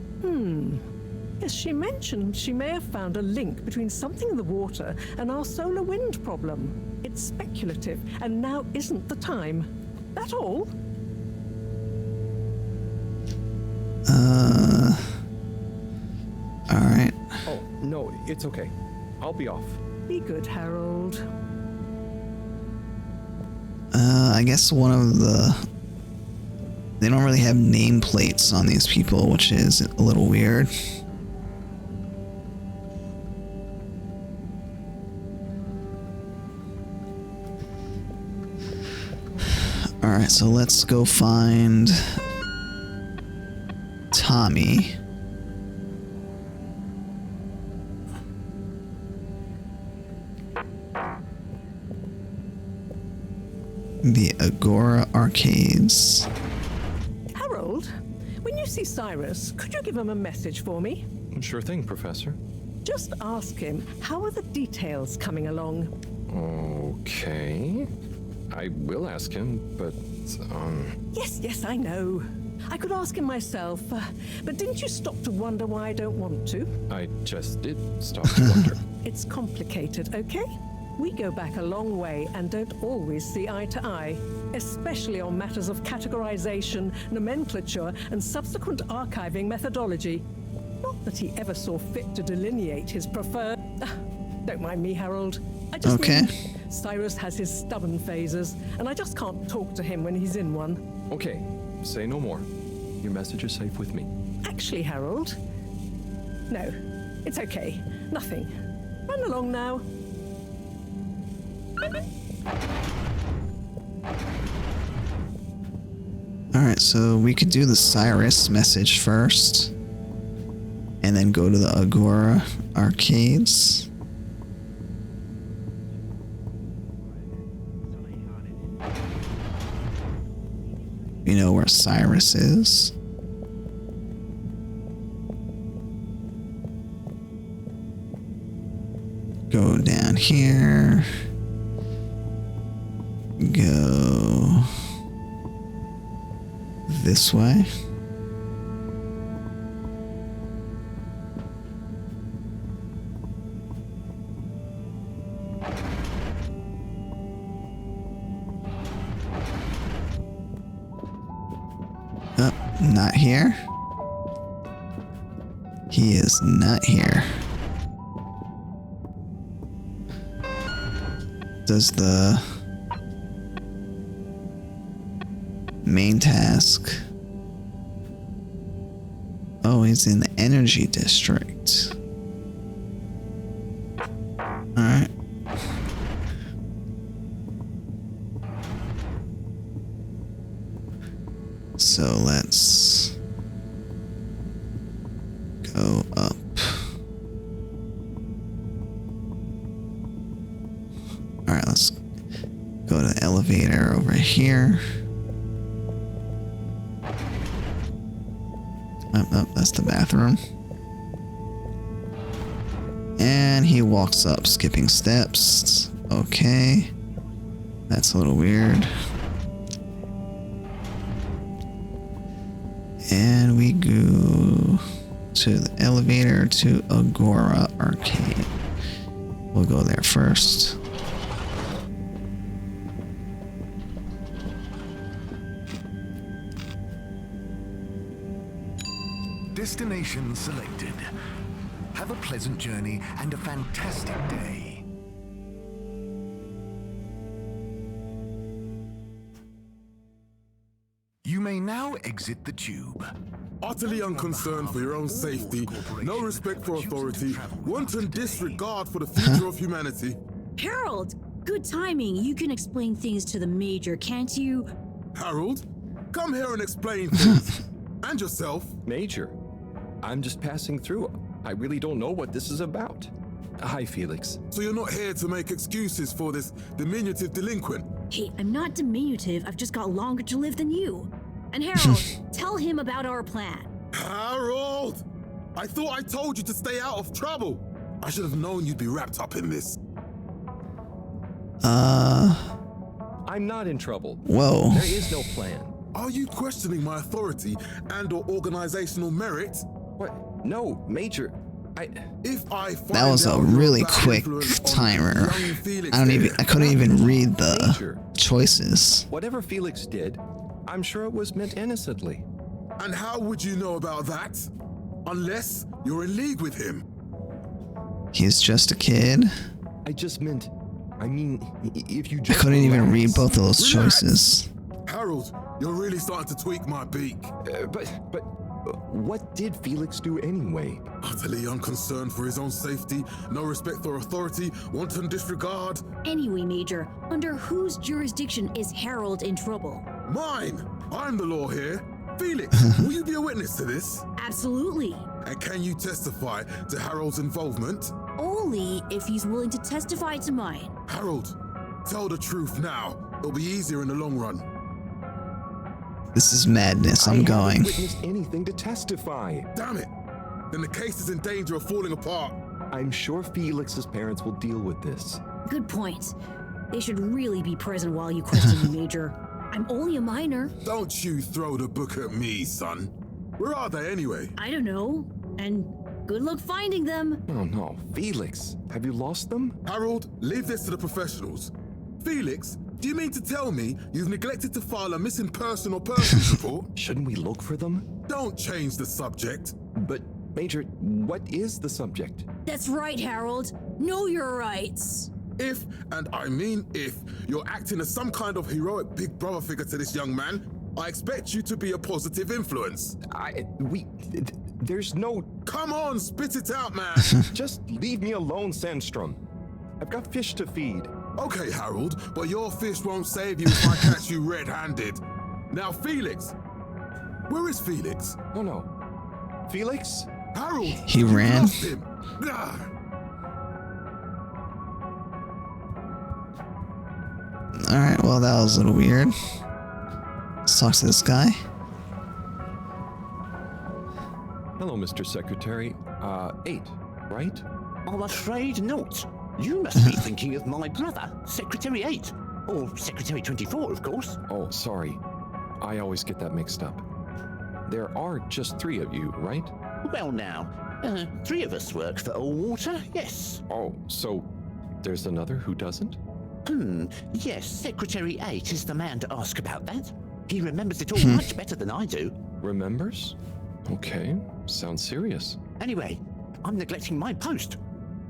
Yes, she mentioned she may have found a link between something in the water and our solar wind problem. It's speculative, and now isn't the time. That all? Alright. Oh, no, it's okay. I'll be off. Be good, Harold. I guess one of they don't really have nameplates on these people, which is a little weird. Alright, so let's go find Tommy. The Agora Arcades. Harold, when you see Cyrus, could you give him a message for me? Sure thing, Professor. Just ask him, how are the details coming along? Okay. I will ask him, but, Yes, I know. I could ask him myself, but didn't you stop to wonder why I don't want to? I just did stop to wonder. It's complicated, okay? We go back a long way and don't always see eye to eye, especially on matters of categorization, nomenclature, and subsequent archiving methodology. Not that he ever saw fit to delineate his preferred... Don't mind me, Harold. I just mean Cyrus has his stubborn phases, and I just can't talk to him when he's in one. Okay, say no more. Your message is safe with me. Actually, Harold... No, it's okay. Nothing. Run along now. Alright, so we could do the Cyrus message first. And then go to the Agora Arcades. You know where Cyrus is. Go down here. Go this way. Oh, not here. He is not here. Does the main task... Oh, he's in the energy district. Alright. So let's go up. Alright, let's go to the elevator over here. Oh, that's the bathroom. And he walks up, skipping steps. Okay. That's a little weird. And we go to the elevator to Agora Arcade. We'll go there first. Destination selected. Have a pleasant journey and a fantastic day. You may now exit the tube. Utterly unconcerned for your own safety, no respect for authority, wanton disregard for the future of humanity. Harold, good timing. You can explain things to the Major, can't you? Harold? Come here and explain things. And yourself. Major, I'm just passing through. I really don't know what this is about. Hi, Felix. So you're not here to make excuses for this diminutive delinquent? Hey, I'm not diminutive. I've just got longer to live than you. And Harold, tell him about our plan. Harold! I thought I told you to stay out of trouble. I should have known you'd be wrapped up in this. I'm not in trouble. Whoa. There is no plan. Are you questioning my authority and or organizational merit? What? No, Major. If I find That was a really quick timer. I couldn't even read the choices. Whatever Felix did, I'm sure it was meant innocently. And how would you know about that? Unless you're in league with him. He's just a kid. I mean, if you I just couldn't even read both of those choices. Harold, you're really starting to tweak my beak. But what did Felix do anyway? Utterly unconcerned for his own safety, no respect for authority, wanton disregard. Anyway, Major, under whose jurisdiction is Harold in trouble? Mine! I'm the law here. Felix, will you be a witness to this? Absolutely. And can you testify to Harold's involvement? Only if he's willing to testify to mine. Harold, tell the truth now. It'll be easier in the long run. This is madness. I'm going. I haven't witnessed anything to testify. Damn it! Then the case is in danger of falling apart. I'm sure Felix's parents will deal with this. Good point. They should really be present while you question me, Major. I'm only a minor. Don't you throw the book at me, son. Where are they anyway? I don't know. And good luck finding them. Oh no, Felix, have you lost them? Harold, leave this to the professionals. Felix, do you mean to tell me you've neglected to file a missing person or persons report? Shouldn't we look for them? Don't change the subject. But, Major, what is the subject? That's right, Harold. Know your rights. If, and I mean if, you're acting as some kind of heroic big brother figure to this young man, I expect you to be a positive influence. There's no... Come on, spit it out, man. Just leave me alone, Sandstrom. I've got fish to feed. Okay, Harold, but your fish won't save you if I catch you red-handed. Now, Felix. Where is Felix? Oh no. Felix? Harold! He ran. Lost him. Alright, well, that was a little weird. Let's talk to this guy. Hello, Mr. Secretary. 8, right? I'm afraid not. You must be thinking of my brother, Secretary 8. Or Secretary 24, of course. Oh, sorry. I always get that mixed up. There are just 3 of you, right? Well now, 3 of us work for Allwater, yes. Oh, so there's another who doesn't? Yes, Secretary 8 is the man to ask about that. He remembers it all much better than I do. Remembers? Okay, sounds serious. Anyway, I'm neglecting my post.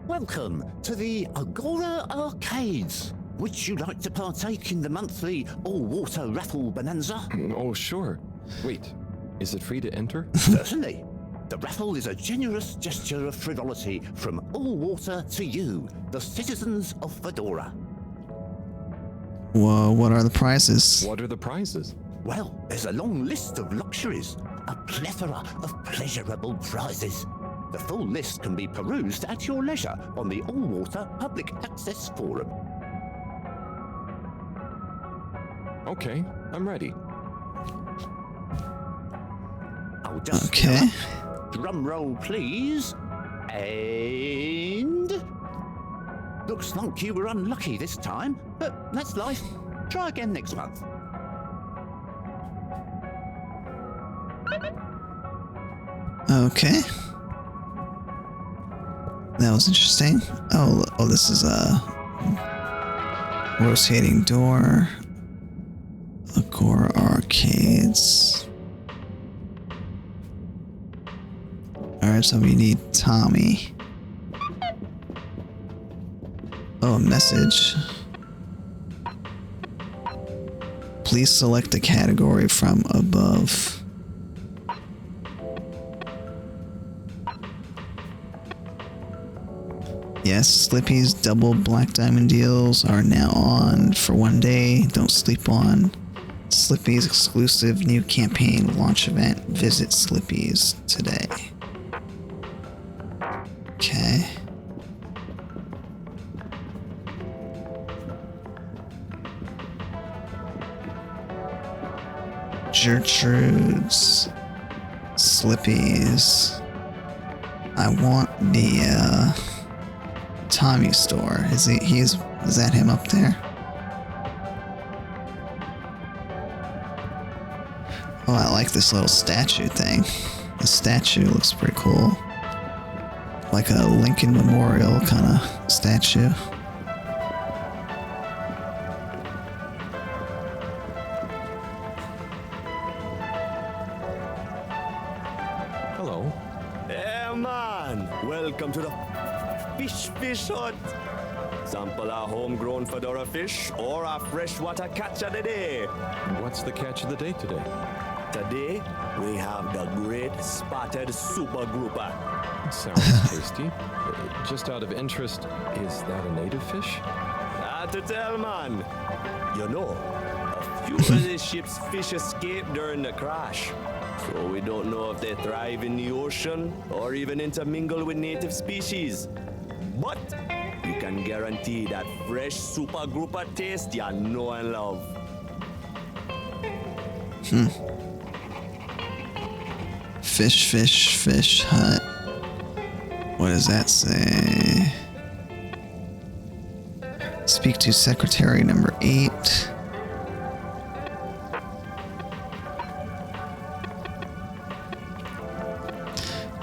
Welcome to the Agora Arcades. Would you like to partake in the monthly all-water raffle bonanza? Oh, sure. Wait, is it free to enter? Certainly. The raffle is a generous gesture of frivolity from Allwater to you, the citizens of Fedora. Whoa, what are the prizes? What are the prizes? Well, there's a long list of luxuries, a plethora of pleasurable prizes. The full list can be perused at your leisure on the Allwater Public Access Forum. Okay, I'm ready. I'll just Okay. drum roll, please. And looks like you were unlucky this time, but that's life. Try again next month. Okay. That was interesting. Oh, this is a rotating door. Agora Arcades. Alright, so we need Tommy. Oh, a message. Please select a category from above. Yes, Slippy's double black diamond deals are now on for 1 day. Don't sleep on Slippy's exclusive new campaign launch event. Visit Slippy's today. Okay. Gertrude's, Slippy's. I want the Tommy store. Is that him up there? Oh, I like this little statue thing. The statue looks pretty cool. Like a Lincoln Memorial kind of statue. Hello. Hey man, welcome to the fish hut. Sample a homegrown fedora fish or a freshwater catch of the day. What's the catch of the day today? Today, we have the great spotted super grouper. Sounds tasty. Just out of interest, is that a native fish? Hard to tell, man. You know, a few of the ship's fish escaped during the crash. So we don't know if they thrive in the ocean or even intermingle with native species. But you can guarantee that fresh super grouper taste you know and love. Fish hut. What does that say? Speak to secretary number 8.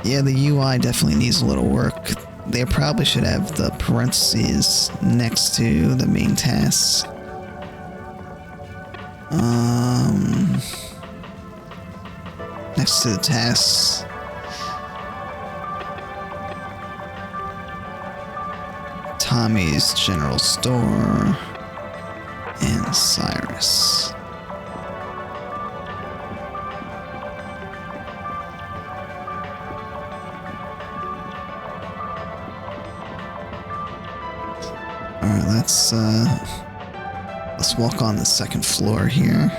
Yeah, the UI definitely needs a little work. They probably should have the parentheses next to the main tasks. Next to the tasks. Tommy's General Store and Cyrus. Alright, let's walk on the second floor here.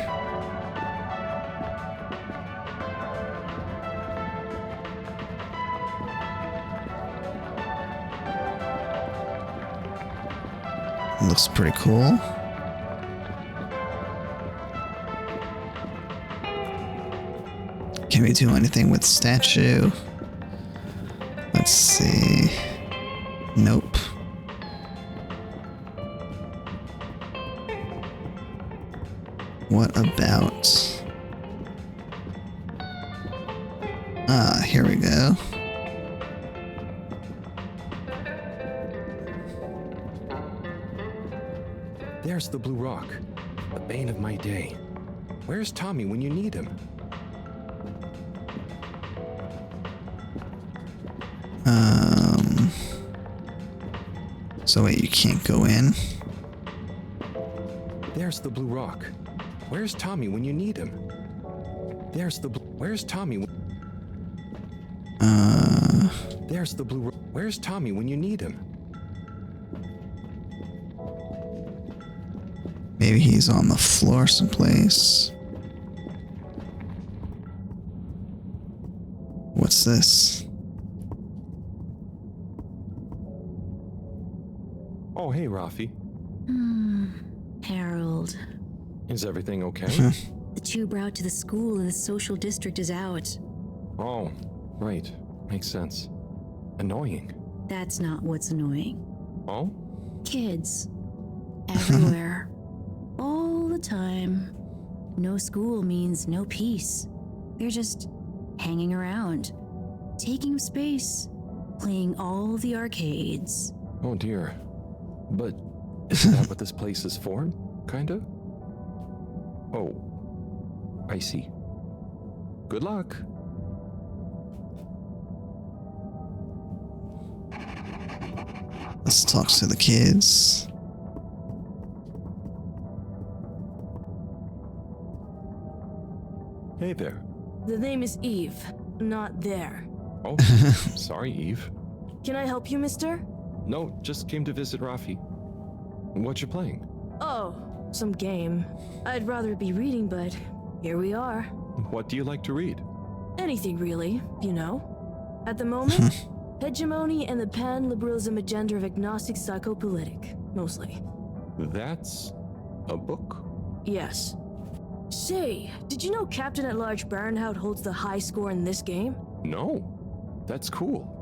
Looks pretty cool. Can we do anything with statue? Let's see. Nope. What about... here we go. There's the Blue Rock, the bane of my day. Where's Tommy when you need him? So wait, you can't go in? There's the Blue Rock. Where's Tommy when you need him? Where's Tommy? There's the Blue Rock. Where's Tommy when you need him? Maybe he's on the floor someplace. What's this? Oh, hey, Rafi. Harold. Is everything okay? The tube route to the school in the social district is out. Oh, right. Makes sense. Annoying. That's not what's annoying. Oh? Kids. Everywhere. All the time. No school means no peace. They're just hanging around, taking space, playing all the arcades. Oh dear. But isn't that what this place is for? Kinda? Oh. I see. Good luck. Let's talk to the kids. Hey there. The name is Eve, not there. Oh, sorry, Eve. Can I help you, mister? No, just came to visit Rafi. What you playing? Oh, some game. I'd rather be reading, but here we are. What do you like to read? Anything really, you know. At the moment, hegemony and the pan-liberalism agenda of agnostic psychopolitic, mostly. That's a book? Yes. Say, did you know Captain-at-Large Barnhout holds the high score in this game? No. That's cool.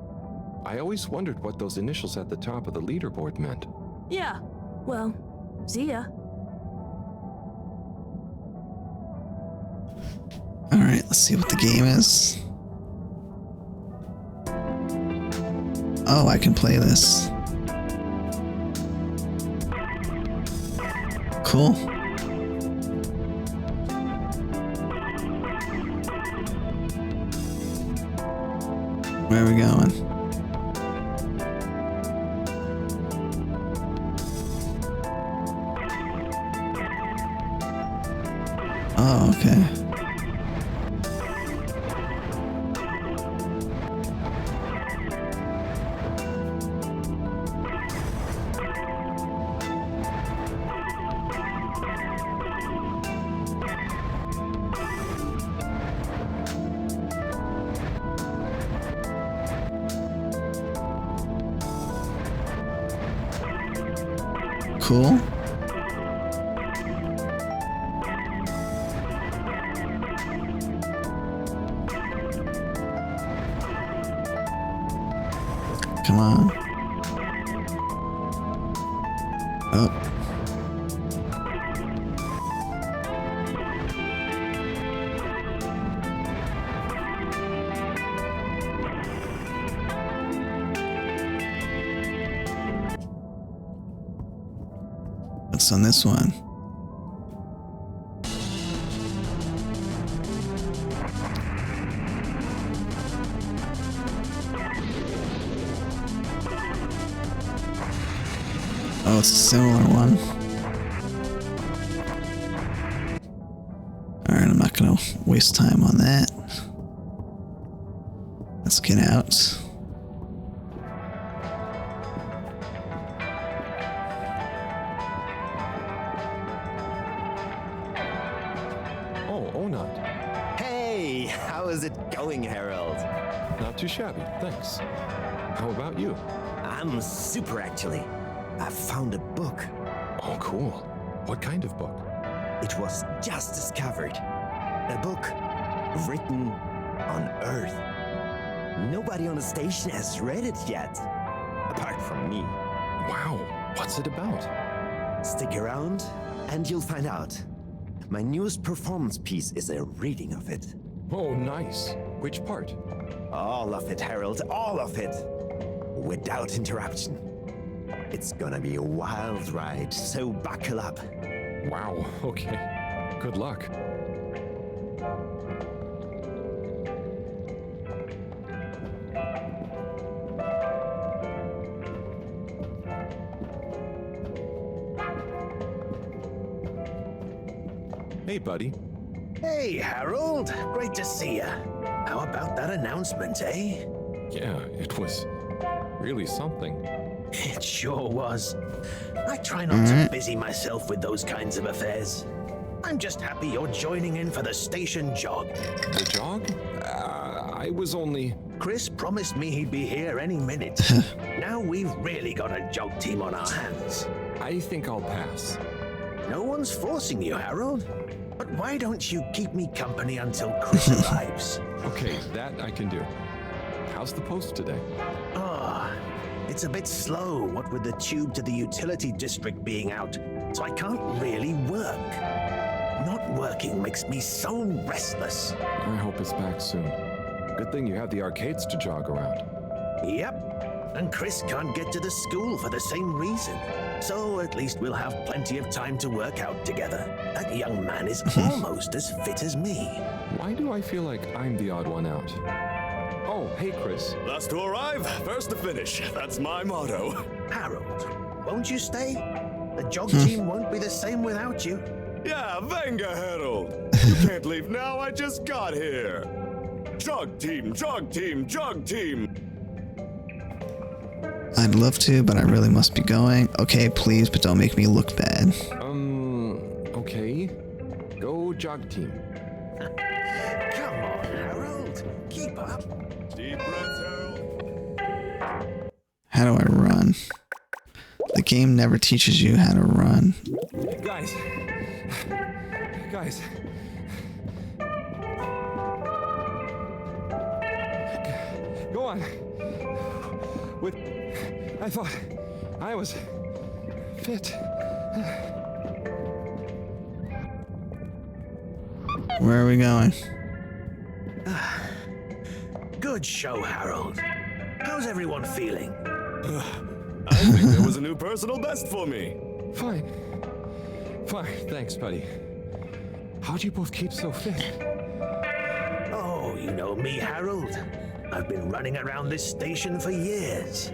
I always wondered what those initials at the top of the leaderboard meant. Yeah. Well, see ya. Alright, let's see what the game is. Oh, I can play this. Cool. Where are we going? Oh, okay. Cool. Come on. Oh. What's on this one? Oh, it's a similar one. Alright, I'm not gonna waste time on that. Let's get out. Hey, how is it going, Harold? Not too shabby, thanks. How about you? I'm super, actually. I found a book. Oh, cool. What kind of book? It was just discovered. A book written on Earth. Nobody on the station has read it yet, apart from me. Wow, what's it about? Stick around and you'll find out. My newest performance piece is a reading of it. Oh, nice. Which part? All of it, Harold, all of it. Without interruption. It's gonna be a wild ride, so buckle up. Wow, okay. Good luck. Hey, buddy. Hey, Harold. Great to see ya. How about that announcement, eh? Yeah, it was really something. It sure was. I try not to busy myself with those kinds of affairs. I'm just happy you're joining in for the station jog. The jog? I was only... Chris promised me he'd be here any minute. Now we've really got a jog team on our hands. I think I'll pass. No one's forcing you, Harold. But why don't you keep me company until Chris arrives? Okay, that I can do. How's the post today? It's a bit slow, what with the tube to the utility district being out, so I can't really work. Not working makes me so restless. I hope it's back soon. Good thing you have the arcades to jog around. Yep, and Chris can't get to the school for the same reason. So at least we'll have plenty of time to work out together. That young man is almost as fit as me. Why do I feel like I'm the odd one out? Oh, hey, Chris. Last to arrive, first to finish. That's my motto. Harold, won't you stay? The jog team won't be the same without you. Yeah, venga, Harold. You can't leave now, I just got here. Jog team, jog team, jog team. I'd love to, but I really must be going. Okay, please, but don't make me look bad. jog team. Come on, Harold. Keep up. Deep breaths, Harold. How do I run? The game never teaches you how to run. Guys. Go on. I thought I was fit. Where are we going? Good show, Harold. How's everyone feeling? I think there was a new personal best for me. Fine. Thanks, buddy. How'd you both keep so fit? Oh, you know me, Harold. I've been running around this station for years.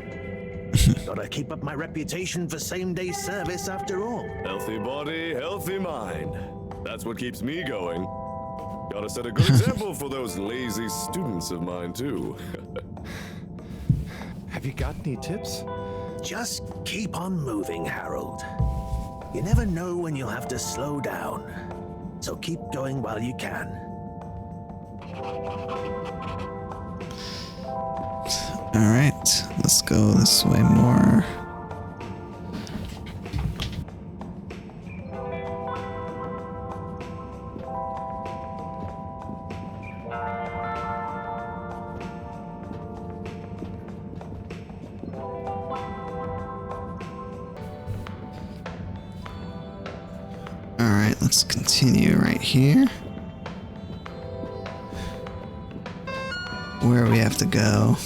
Gotta keep up my reputation for same-day service after all. Healthy body, healthy mind. That's what keeps me going. Gotta set a good example for those lazy students of mine, too. Have you got any tips? Just keep on moving, Harold. You never know when you'll have to slow down. So keep going while you can. Alright, let's go this way more. Alright, let's continue right here. Where we have to go.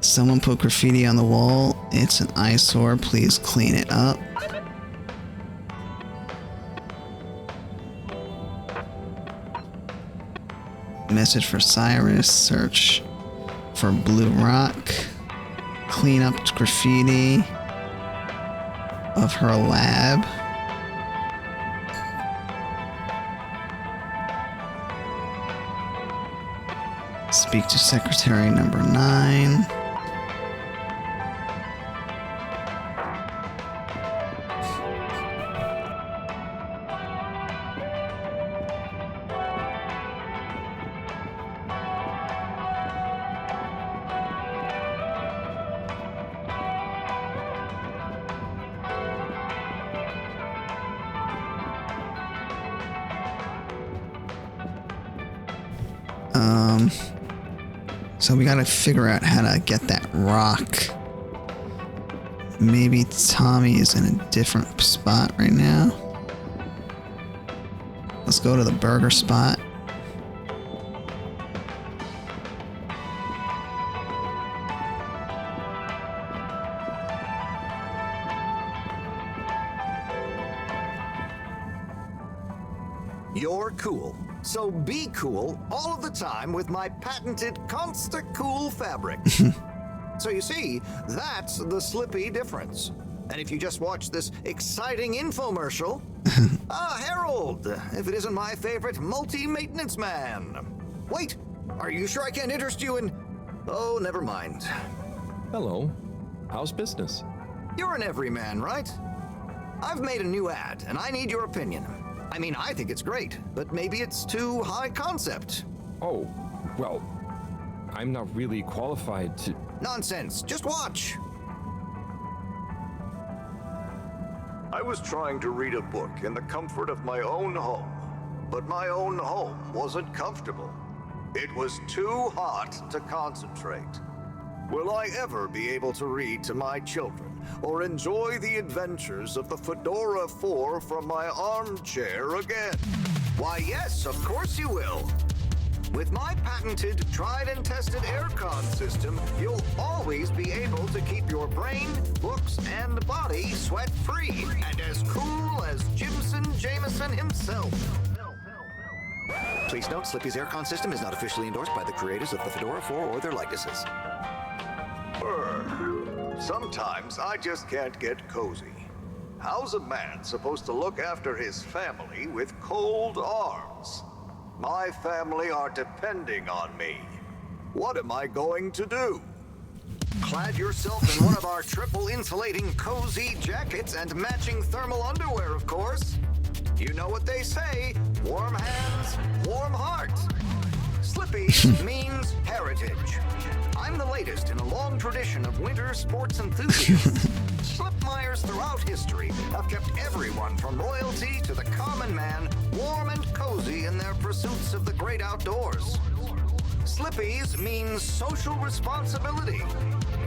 Someone put graffiti on the wall. It's an eyesore. Please clean it up. Message for Cyrus. Search for blue rock. Clean up graffiti of her lab. Speak to secretary number 9. So we gotta figure out how to get that rock. Maybe Tommy is in a different spot right now. Let's go to the burger spot. You're cool. So be cool all of the time with my patented Constant Cool fabric. So you see, that's the Slippy difference. And if you just watch this exciting infomercial, Harold, if it isn't my favorite multi-maintenance man. Wait, are you sure I can't interest you in... Oh, never mind. Hello. How's business? You're an everyman, right? I've made a new ad, and I need your opinion. I mean, I think it's great, but maybe it's too high concept. Oh, well, I'm not really qualified to... Nonsense, just watch. I was trying to read a book in the comfort of my own home, but my own home wasn't comfortable. It was too hot to concentrate. Will I ever be able to read to my children or enjoy the adventures of the Fedora 4 from my armchair again? Why, yes, of course you will. With my patented, tried and tested aircon system, you'll always be able to keep your brain, books, and body sweat-free and as cool as Jimson Jameson himself. Please note, Slippy's aircon system is not officially endorsed by the creators of the Fedora 4 or their likenesses. Sometimes I just can't get cozy. How's a man supposed to look after his family with cold arms? My family are depending on me. What am I going to do? Clad yourself in one of our triple insulating cozy jackets and matching thermal underwear, of course. You know what they say, warm hands, warm heart. Slippy means heritage. I'm the latest in a long tradition of winter sports enthusiasts. Slipmires throughout history have kept everyone from royalty to the common man warm and cozy in their pursuits of the great outdoors. Slippies means social responsibility.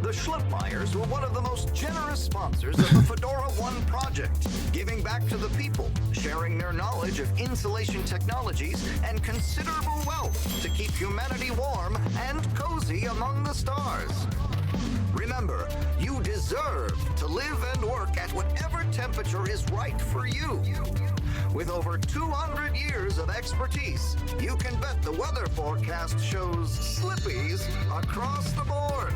The Schlipmeyers were one of the most generous sponsors of the Fedora 1 project, giving back to the people, sharing their knowledge of insulation technologies and considerable wealth to keep humanity warm and cozy among the stars. Remember, you deserve to live and work at whatever temperature is right for you. With over 200 years of expertise, you can bet the weather forecast shows slippies across the board.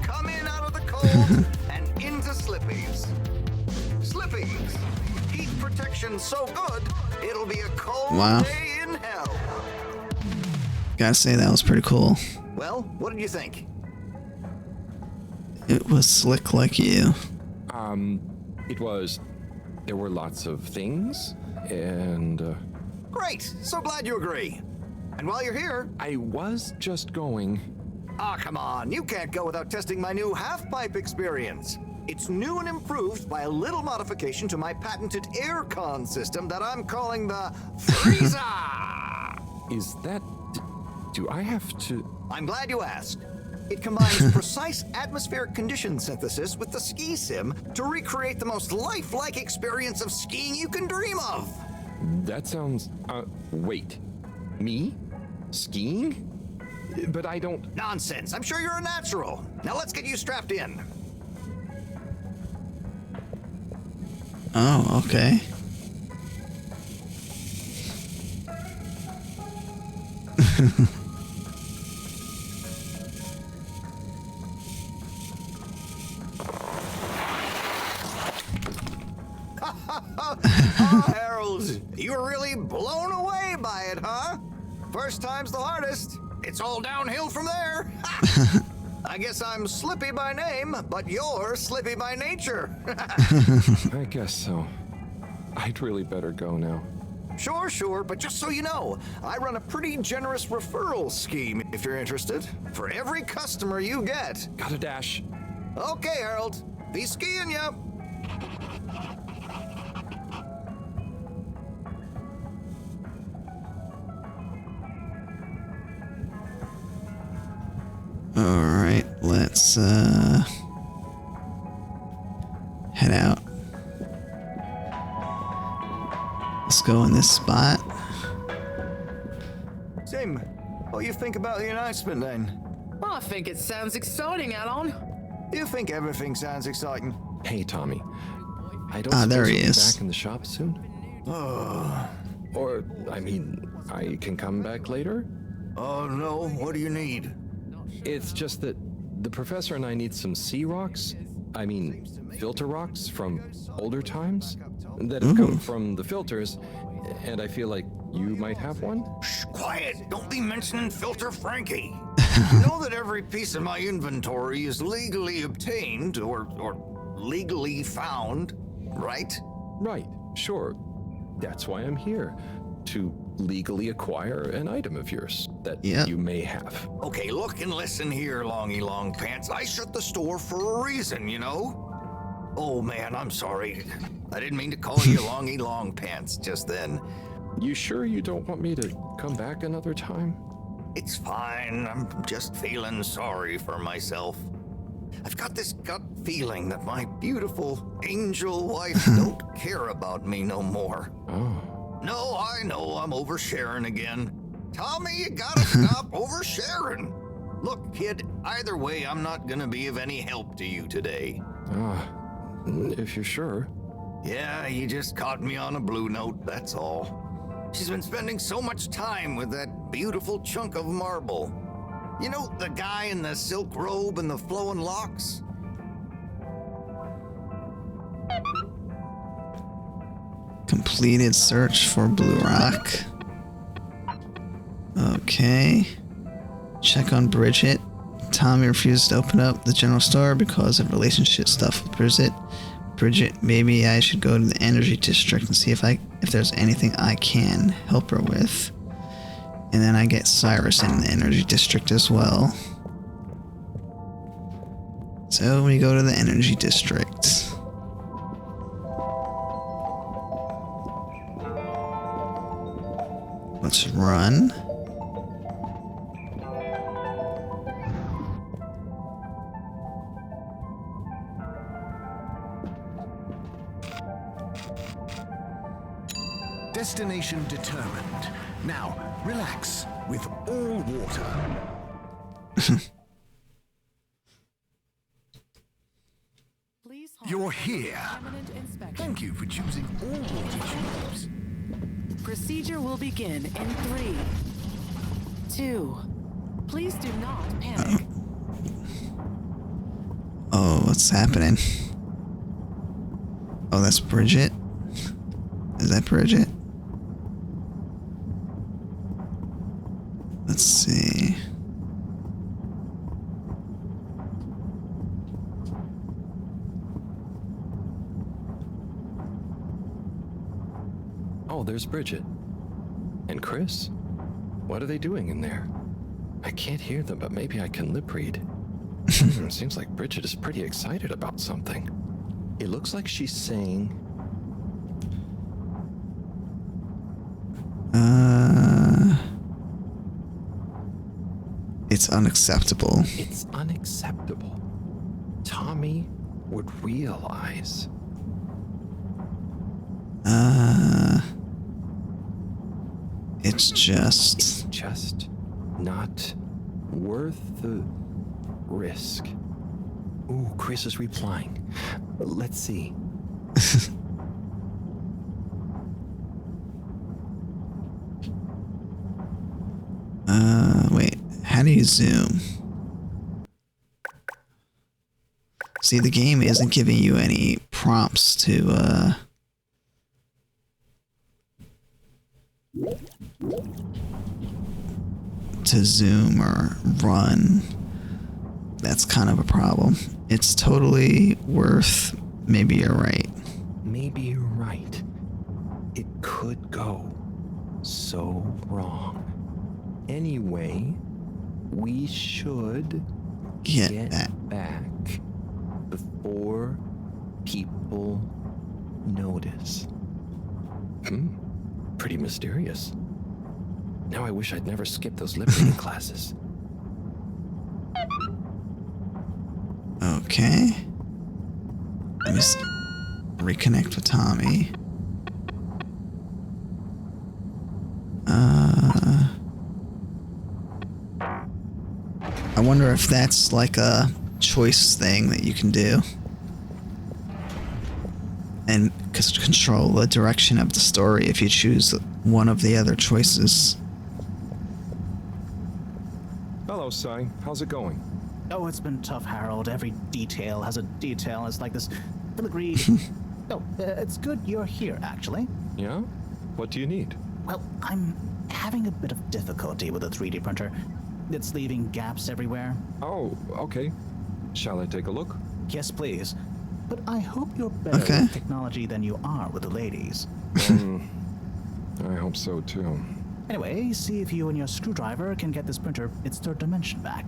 Come in out of the cold and into slippies. Slippies. Heat protection so good, it'll be a cold day in hell. Gotta say, that was pretty cool. Well, what did you think? It was slick like you. It was... There were lots of things, and... Great! So glad you agree. And while you're here... I was just going... Ah, come on. You can't go without testing my new half-pipe experience. It's new and improved by a little modification to my patented aircon system that I'm calling the Freezer! Is that... Do I have to... I'm glad you asked. It combines precise atmospheric condition synthesis with the ski sim to recreate the most lifelike experience of skiing you can dream of. That sounds... wait. Me? Skiing? But I don't... Nonsense. I'm sure you're a natural. Now let's get you strapped in. Oh, okay. Oh, Harold, you were really blown away by it, huh? First time's the hardest. It's all downhill from there. I guess I'm Slippy by name, but you're Slippy by nature. I guess so. I'd really better go now. Sure, but just so you know, I run a pretty generous referral scheme if you're interested. For every customer you get. Gotta dash. Okay, Harold. Be skiing ya. Alright, let's head out. Let's go in this spot. Sim, what do you think about the announcement then? I think it sounds exciting, Alan. Do you think everything sounds exciting? Hey, Tommy. I don't there suppose he you'll be is. back in the shop soon? Or, I mean, I can come back later? Oh no, what do you need? It's just that the professor and I need some sea rocks. I mean, filter rocks from older times that have come from the filters, and I feel like you might have one? Shh, quiet. Don't be mentioning Filter Frankie. Know that every piece of my inventory is legally obtained or legally found, right? Right, sure. That's why I'm here. To legally acquire an item of yours that you may have. Okay, look and listen here, Longy Long Pants. I shut the store for a reason, you know? Oh man, I'm sorry. I didn't mean to call you Longy Long Pants just then. You sure you don't want me to come back another time? It's fine. I'm just feeling sorry for myself. I've got this gut feeling that my beautiful angel wife don't care about me no more. Oh. No, I know I'm oversharing again. Tommy, you gotta stop oversharing. Look, kid, either way, I'm not gonna be of any help to you today. If you're sure. Yeah, you just caught me on a blue note, that's all. She's been spending so much time with that beautiful chunk of marble. You know, the guy in the silk robe and the flowing locks? Completed search for Blue Rock. Okay. Check on Bridget. Tommy refused to open up the general store because of relationship stuff with Bridget. Bridget, maybe I should go to the energy district and see if there's anything I can help her with. And then I get Cyrus in the energy district as well. So we go to the energy district. Let's run. Destination determined. Now, relax with all water. You're here. Thank you for choosing all water tubes. Procedure will begin in 3, 2. Please do not panic. Oh, what's happening? Oh, that's Bridget? Is that Bridget? Let's see. Oh, there's Bridget. And Chris? What are they doing in there? I can't hear them, but maybe I can lip read. Seems like Bridget is pretty excited about something. It looks like she's saying... It's unacceptable. It's unacceptable. Tommy would realize. It's just not worth the risk. Ooh, Chris is replying. Let's see. Wait, how do you zoom? See, the game isn't giving you any prompts to, zoom or run. That's kind of a problem. It's totally worth... Maybe you're right. Maybe you're right. It could go so wrong. Anyway, we should get back before people notice. Pretty mysterious. Now I wish I'd never skipped those lip reading classes. Okay. Let me reconnect with Tommy. I wonder if that's like a choice thing that you can do. And control the direction of the story if you choose one of the other choices. Hello, Sai. How's it going? Oh, it's been tough, Harold. Every detail has a detail. It's like this filigree. It's good you're here, actually. Yeah? What do you need? Well, I'm having a bit of difficulty with the 3D printer. It's leaving gaps everywhere. Oh, okay. Shall I take a look? Yes, please. But I hope you're better with technology than you are with the ladies. I hope so, too. Anyway, see if you and your screwdriver can get this printer its third dimension back.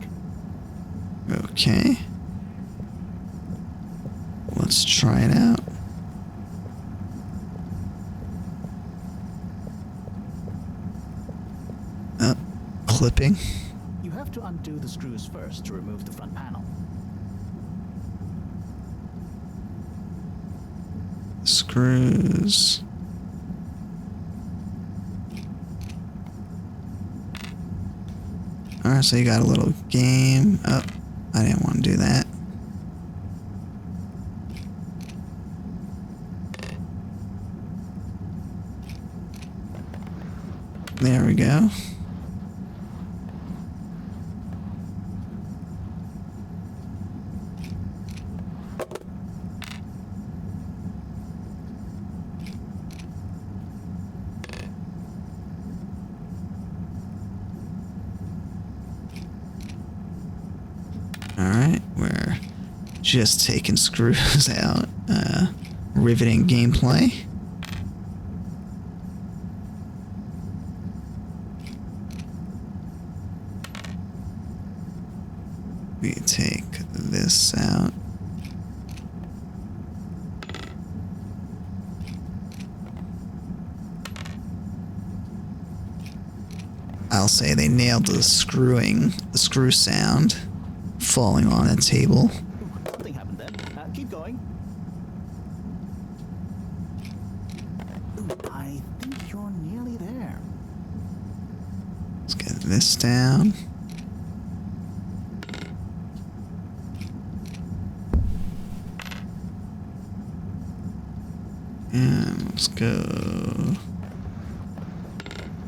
Okay. Let's try it out. Clipping. You have to undo the screws first to remove the front panel. Screws. Alright, so you got a little game. Oh, I didn't want to do that. There we go. Alright, we're just taking screws out. riveting gameplay. We take this out. I'll say they nailed the screw sound falling on a table. Something happened then. Keep going. Ooh, I think you're nearly there. Let's get this down. And let's go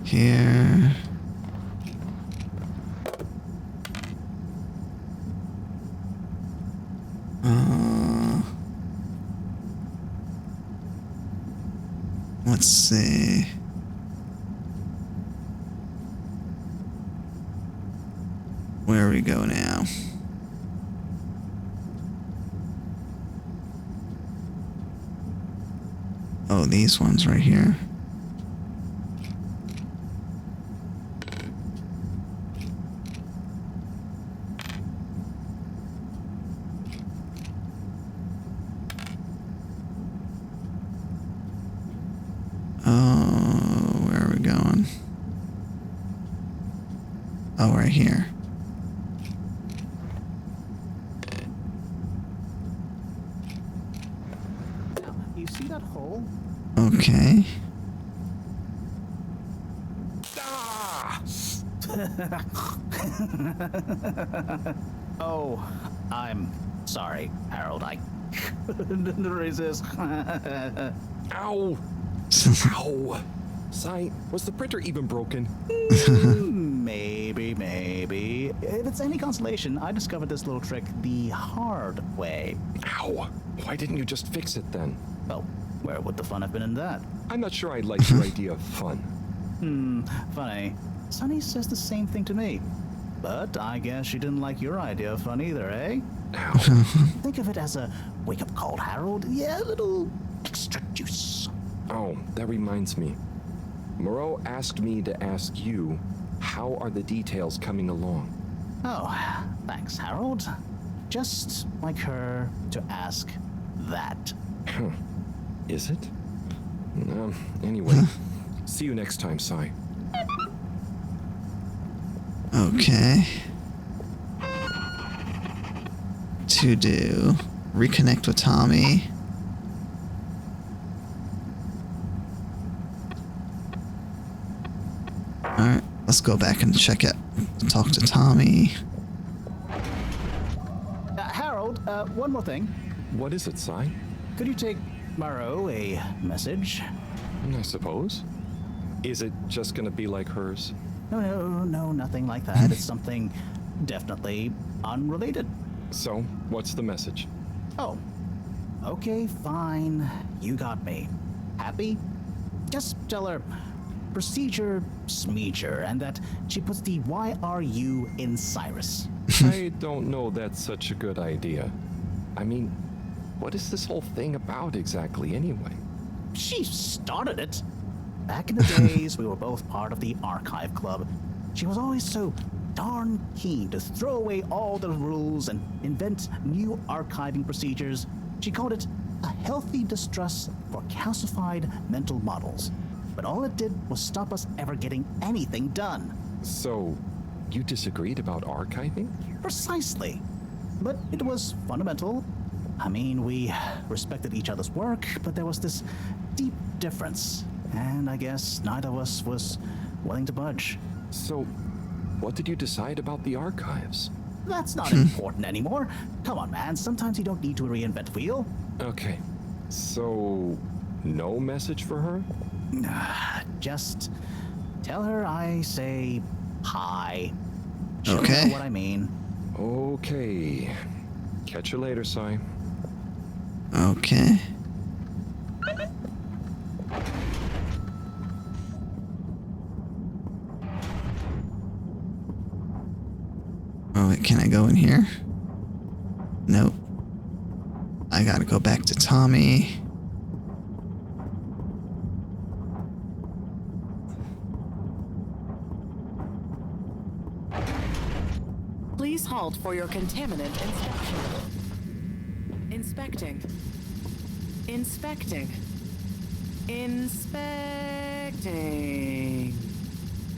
here. Let's see. Where we go now? Oh, these ones right here. Oh, where are we going? Oh, right here. You see that hole? Okay. Oh, I'm sorry, Harold. I couldn't resist. Ow! Ow! Sai, was the printer even broken? Maybe. If it's any consolation, I discovered this little trick the hard way. Ow! Why didn't you just fix it then? Well, where would the fun have been in that? I'm not sure I like your idea of fun. Funny. Sunny says the same thing to me. But I guess she didn't like your idea of fun either, eh? Ow. Think of it as a wake-up call, Harold. Yeah, a little extra juice. Oh, that reminds me. Moreau asked me to ask you, how are the details coming along? Oh, thanks, Harold. Just like her to ask that. Is it? Anyway, see you next time, Sai. Okay. To do. Reconnect with Tommy. Alright, let's go back and check it. Talk to Tommy. Harold, one more thing. What is it, Sai? Could you take Moreau a message? I suppose. Is it just gonna be like hers? No, nothing like that. It's something definitely unrelated. So, what's the message? Oh, okay, fine. You got me. Happy? Just tell her procedure smeeger and that she puts the YRU in Cyrus. I don't know that's such a good idea. I mean, what is this whole thing about exactly anyway? She started it. Back in the days, we were both part of the Archive Club. She was always so darn keen to throw away all the rules and invent new archiving procedures. She called it a healthy distrust for calcified mental models. But all it did was stop us ever getting anything done. So, you disagreed about archiving? Precisely. But it was fundamental. I mean, we respected each other's work, but there was this deep difference. And I guess neither of us was willing to budge. So, what did you decide about the archives? That's not important anymore. Come on, man. Sometimes you don't need to reinvent the wheel. Okay. So, no message for her? Just tell her I say hi. Okay. She'll know what I mean. Okay. Catch you later, Sai. Okay. Oh, wait, can I go in here? Nope. I gotta go back to Tommy. Please halt for your contaminant inspection. Inspecting.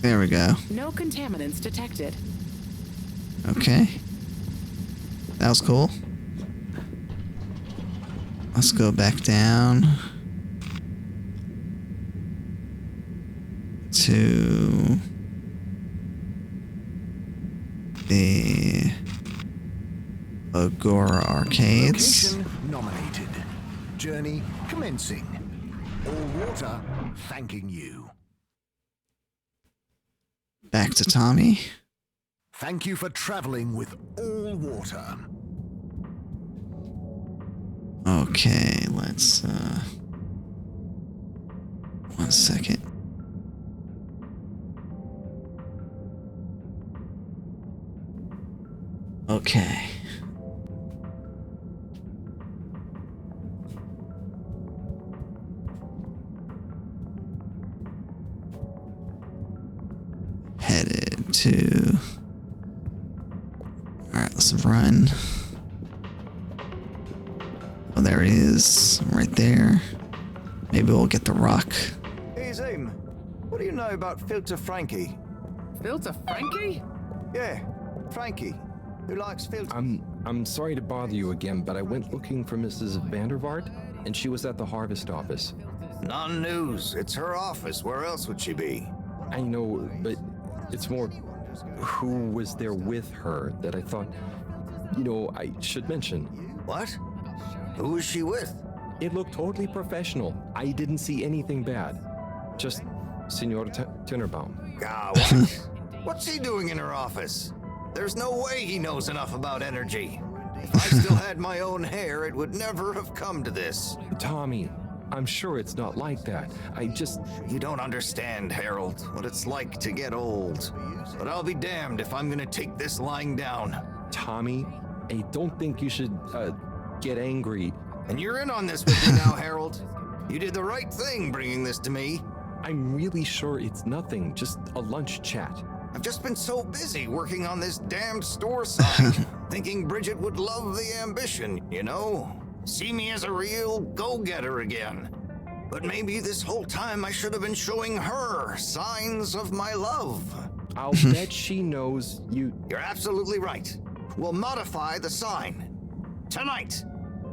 There we go. No contaminants detected. Okay. That was cool. Let's go back down to the Agora Arcades. Location nominated. Journey commencing. All water thanking you. Back to Tommy. Thank you for traveling with all water. Okay, let's, 1 second. Okay. Headed to... Alright, let's run. Oh, there it is. Right there. Maybe we'll get the rock. Hey, Zim. What do you know about Filter Frankie? Filter Frankie? Yeah, Frankie. Who likes filters? I'm sorry to bother you again, but I went looking for Mrs. Vandervaart, and she was at the Harvest office. Non-news. It's her office. Where else would she be? I know, but it's more who was there with her that I thought, I should mention. What? Who was she with? It looked totally professional. I didn't see anything bad. Just Senor Tinnerbaum. Ah, what? What's he doing in her office? There's no way he knows enough about energy. If I still had my own hair, it would never have come to this. Tommy, I'm sure it's not like that. You don't understand, Harold, what it's like to get old. But I'll be damned if I'm gonna take this lying down. Tommy, I don't think you should, get angry. And you're in on this with me now, Harold. You did the right thing bringing this to me. I'm really sure it's nothing, just a lunch chat. I've just been so busy working on this damned store sign, thinking Bridget would love the ambition, See me as a real go-getter again. But maybe this whole time I should have been showing her signs of my love. I'll bet she knows you... You're absolutely right. We'll modify the sign. Tonight.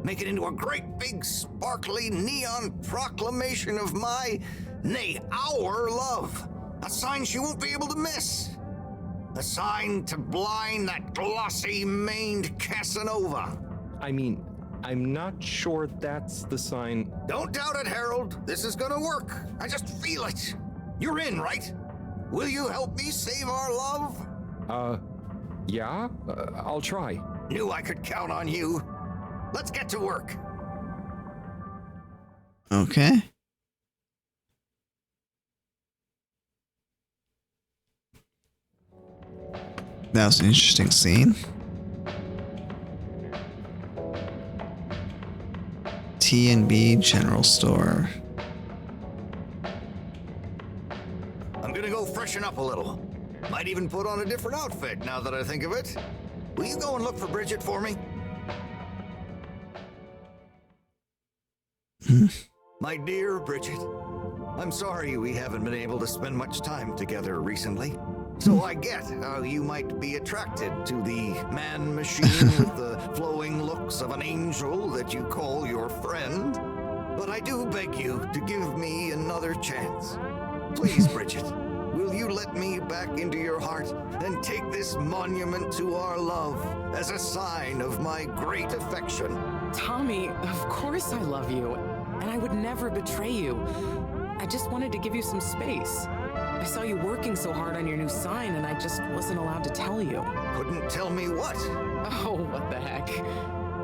Make it into a great big sparkly neon proclamation of our love. A sign she won't be able to miss. A sign to blind that glossy-maned Casanova. I'm not sure that's the sign. Don't doubt it, Harold. This is gonna work. I just feel it. You're in, right? Will you help me save our love? Yeah? I'll try. Knew I could count on you. Let's get to work. Okay. That was an interesting scene. T&B General Store. I'm gonna go freshen up a little. Might even put on a different outfit now that I think of it. Will you go and look for Bridget for me? My dear Bridget, I'm sorry we haven't been able to spend much time together recently. So I get how you might be attracted to the man-machine with the flowing looks of an angel that you call your friend. But I do beg you to give me another chance. Please, Bridget, will you let me back into your heart and take this monument to our love as a sign of my great affection? Tommy, of course I love you, and I would never betray you. I just wanted to give you some space. I saw you working so hard on your new sign, and I just wasn't allowed to tell you. Couldn't tell me what? Oh, what the heck.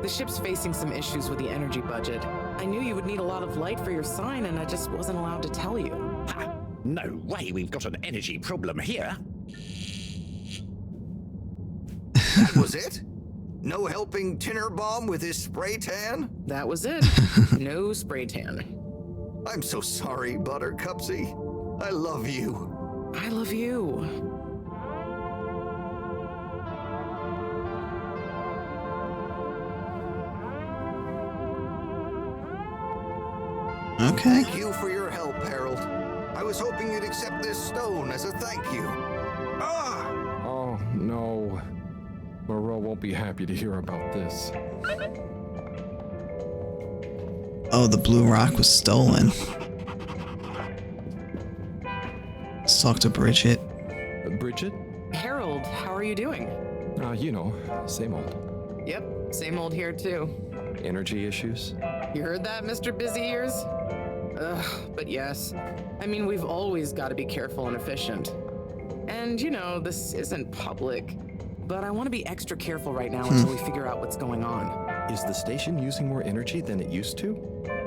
The ship's facing some issues with the energy budget. I knew you would need a lot of light for your sign, and I just wasn't allowed to tell you. Ha! No way we've got an energy problem here. That was it? No helping Tinnerbaum with his spray tan? That was it. No spray tan. I'm so sorry, Buttercupsy. I love you. I love you. Okay. Thank you for your help, Harold. I was hoping you'd accept this stone as a thank you. Ah! Oh, no. Moreau won't be happy to hear about this. Oh, the blue rock was stolen. Let's talk to Bridget. Bridget? Harold, how are you doing? You know, same old. Yep, same old here too. Energy issues? You heard that, Mr. Busy Ears? Ugh, but yes. I mean, we've always got to be careful and efficient. And, you know, this isn't public, but I want to be extra careful right now until we figure out what's going on. Is the station using more energy than it used to?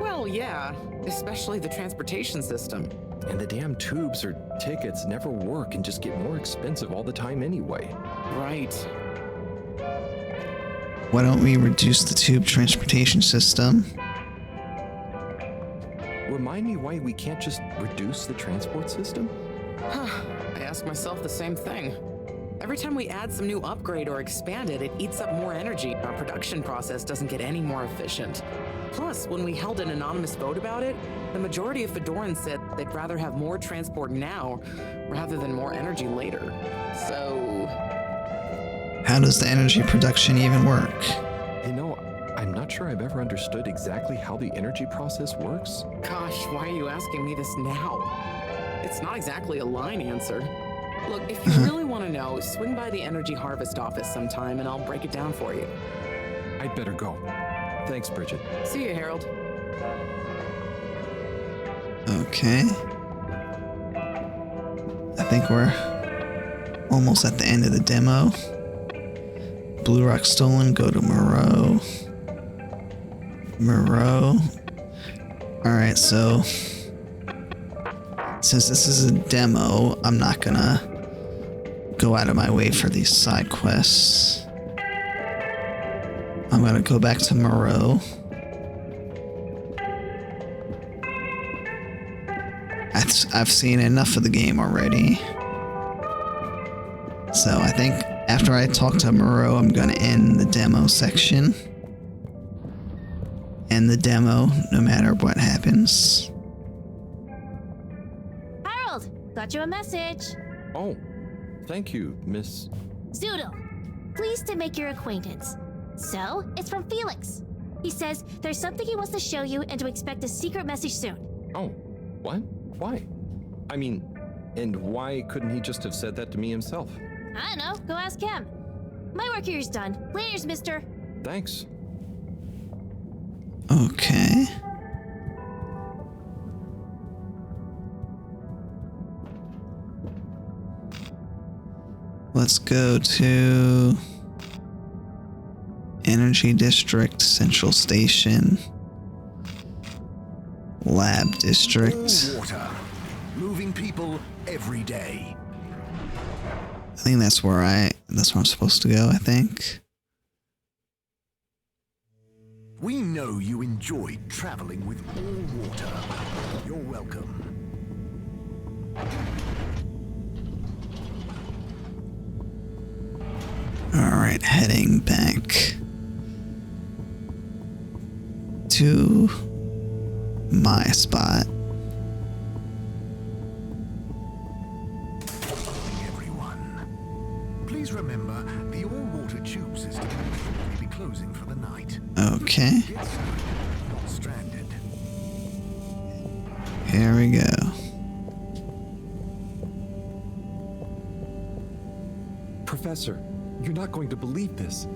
Well, yeah, especially the transportation system. And the damn tubes or tickets never work and just get more expensive all the time anyway. Right. Why don't we reduce the tube transportation system? Remind me why we can't just reduce the transport system? I ask myself the same thing. Every time we add some new upgrade or expand it, it eats up more energy. Our production process doesn't get any more efficient. Plus, when we held an anonymous vote about it, the majority of Fedorans said they'd rather have more transport now rather than more energy later. So... how does the energy production even work? You know, I'm not sure I've ever understood exactly how the energy process works. Gosh, why are you asking me this now? It's not exactly a line answer. Look, if you really want to know, swing by the Energy Harvest office sometime and I'll break it down for you. I'd better go. Thanks, Bridget. See you, Harold. Okay. I think we're almost at the end of the demo. Blue rock stolen, go to Moreau. Moreau. Alright, so since this is a demo, I'm not gonna go out of my way for these side quests. I'm gonna go back to Moreau. I've seen enough of the game already. So I think after I talk to Moreau, I'm gonna end the demo section. End the demo no matter what happens. Harold, got you a message. Oh, thank you, Miss... Zoodle, pleased to make your acquaintance. So, it's from Felix. He says there's something he wants to show you and to expect a secret message soon. Oh, what? Why? I mean, and why couldn't he just have said that to me himself? I don't know, go ask him. My work here is done. Laters, mister. Thanks. Okay. Let's go to Energy District, Central Station, Lab District. Water, moving people every day. I think that's where I'm supposed to go, I think. We know you enjoyed traveling with all water. You're welcome. Alright, heading back to my spot. Everyone, please remember the all-water tube system will be closing for the night. Okay. Not stranded. Here we go. Professor, you're not going to believe this.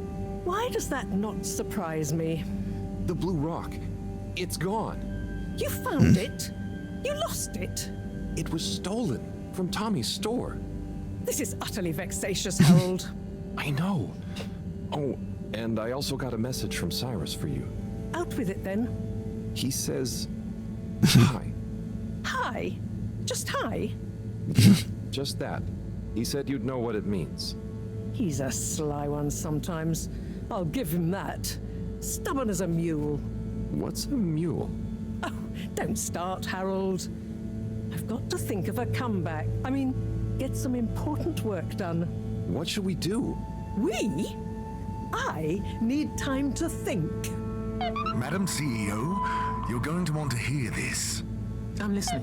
Why does that not surprise me? The blue rock. It's gone. You found it? You lost it? It was stolen from Tommy's store. This is utterly vexatious, Harold. I know. Oh, and I also got a message from Cyrus for you. Out with it, then. He says, hi. Hi? Just hi? Just that. He said you'd know what it means. He's a sly one sometimes. I'll give him that. Stubborn as a mule. What's a mule? Oh, don't start, Harold. I've got to think of a comeback. I mean, get some important work done. What should we do? We? I need time to think. Madam CEO, you're going to want to hear this. I'm listening.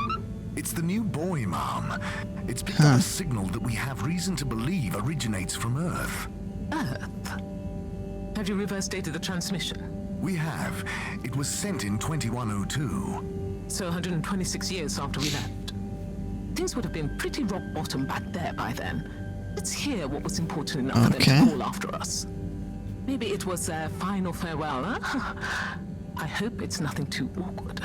It's the new boy, Mom. It's picked up a signal that we have reason to believe originates from Earth. Earth? Have you reverse dated the transmission? We have. It was sent in 2102. So 126 years after we left. Things would have been pretty rock bottom back there by then. Let's hear what was important enough for them to call after us. Maybe it was their final farewell, huh? I hope it's nothing too awkward.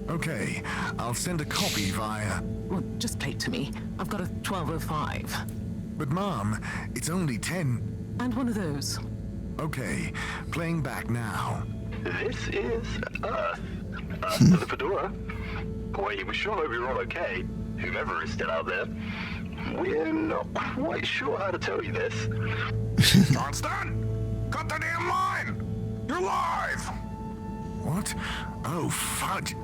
Okay, I'll send a copy via... Well, just play it to me. I've got a 1205. But Mom, it's only 10... And one of those. Okay, playing back now. This is Earth. To the Fedora. We were sure we were all okay, whomever is still out there. We're not quite sure how to tell you this. Johnston! Cut the damn line! You're live! What? Oh, fudge.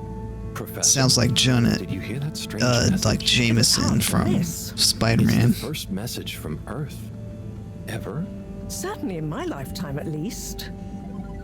Professor, Sounds like Jonah, did you hear that strange message? like Jameson from Spider-Man. It's the first message from Earth. Ever? Certainly in my lifetime, at least.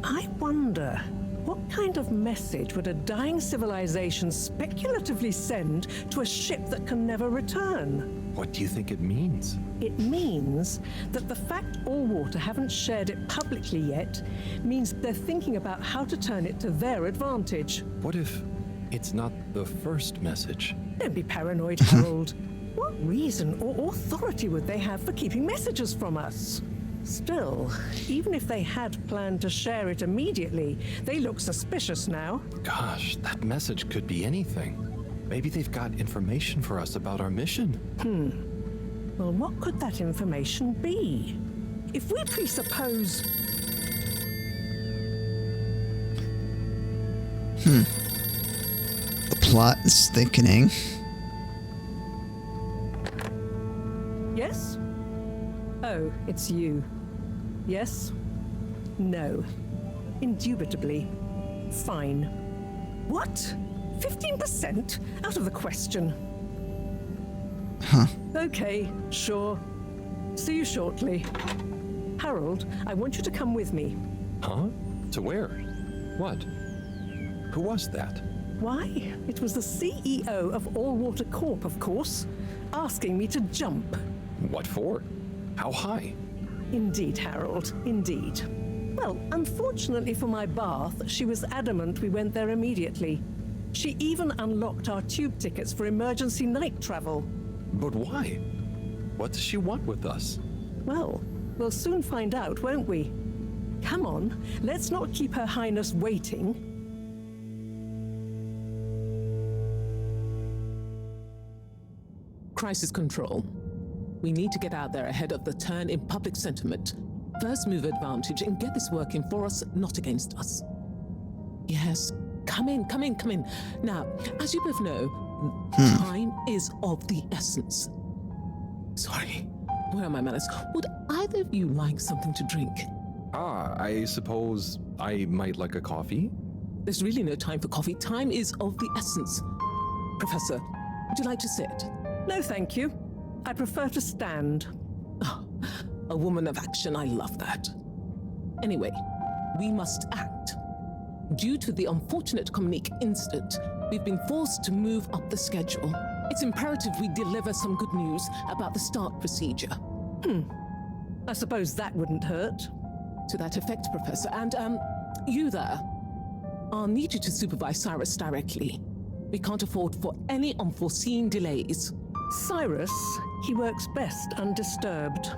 I wonder, what kind of message would a dying civilization speculatively send to a ship that can never return? What do you think it means? It means that the fact Allwater haven't shared it publicly yet means they're thinking about how to turn it to their advantage. What if it's not the first message? Don't be paranoid, Harold. What reason or authority would they have for keeping messages from us? Still, even if they had planned to share it immediately, they look suspicious now. Gosh, that message could be anything. Maybe they've got information for us about our mission. Well, what could that information be? If we presuppose... The plot is thickening. Yes? Oh, it's you. Yes? No. Indubitably. Fine. What? 15%? Out of the question. Huh. Okay, sure. See you shortly. Harold, I want you to come with me. Huh? To where? What? Who was that? Why? It was the CEO of Allwater Corp, of course, asking me to jump. What for? How high? Indeed, Harold, indeed. Well, unfortunately for my bath, she was adamant we went there immediately. She even unlocked our tube tickets for emergency night travel. But why? What does she want with us? Well, we'll soon find out, won't we? Come on, let's not keep Her Highness waiting. Crisis control. We need to get out there ahead of the turn in public sentiment. First move advantage and get this working for us, not against us. Yes, come in. Now, as you both know, time is of the essence. Sorry, where are my manners? Would either of you like something to drink? I suppose I might like a coffee? There's really no time for coffee. Time is of the essence. Professor, would you like to sit? No, thank you. I prefer to stand. Oh, a woman of action, I love that. Anyway, we must act. Due to the unfortunate Communique incident, we've been forced to move up the schedule. It's imperative we deliver some good news about the start procedure. I suppose that wouldn't hurt. To that effect, Professor. And, you there. I'll need you to supervise Cyrus directly. We can't afford for any unforeseen delays. Cyrus, he works best undisturbed.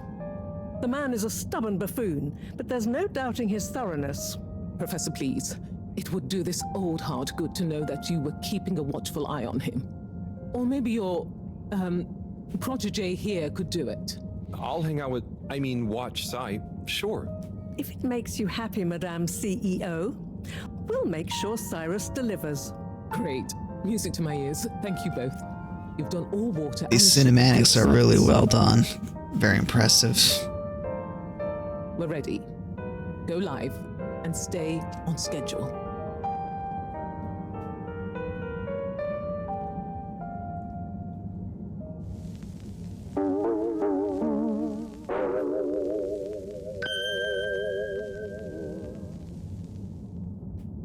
The man is a stubborn buffoon, but there's no doubting his thoroughness. Professor, please. It would do this old heart good to know that you were keeping a watchful eye on him. Or maybe your, protege here could do it. I'll hang out with, watch Cy, sure. If it makes you happy, Madame CEO, we'll make sure Cyrus delivers. Great. Music to my ears. Thank you both. You've done Allwater. These cinematics are really well done. Very impressive. We're ready. Go live and stay on schedule.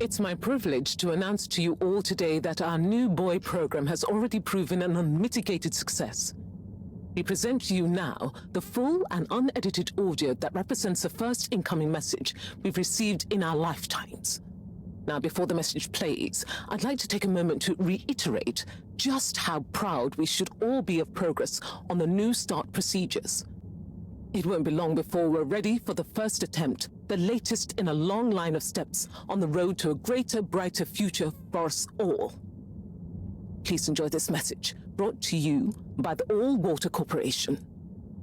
It's my privilege to announce to you all today that our new boy program has already proven an unmitigated success. We present to you now the full and unedited audio that represents the first incoming message we've received in our lifetimes. Now, before the message plays, I'd like to take a moment to reiterate just how proud we should all be of progress on the New Start procedures. It won't be long before we're ready for the first attempt, the latest in a long line of steps on the road to a greater, brighter future for us all. Please enjoy this message, brought to you by the All Water Corporation.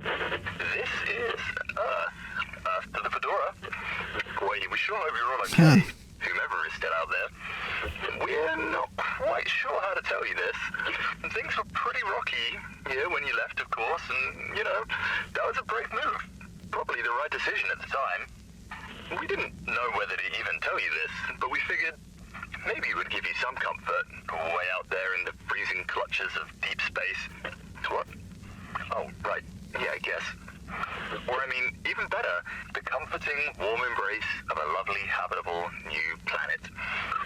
This is Earth to the Fedora. We sure hope you're all okay, whomever is still out there. We're not quite sure how to tell you this. Things were pretty rocky here when you left, of course, and, you know, that was a brave move. Probably the right decision at the time. We didn't know whether to even tell you this, but we figured maybe it would give you some comfort way out there in the freezing clutches of deep space. What? Oh, right. Yeah, I guess. Or, I mean, even better, the comforting, warm embrace of a lovely, habitable new planet.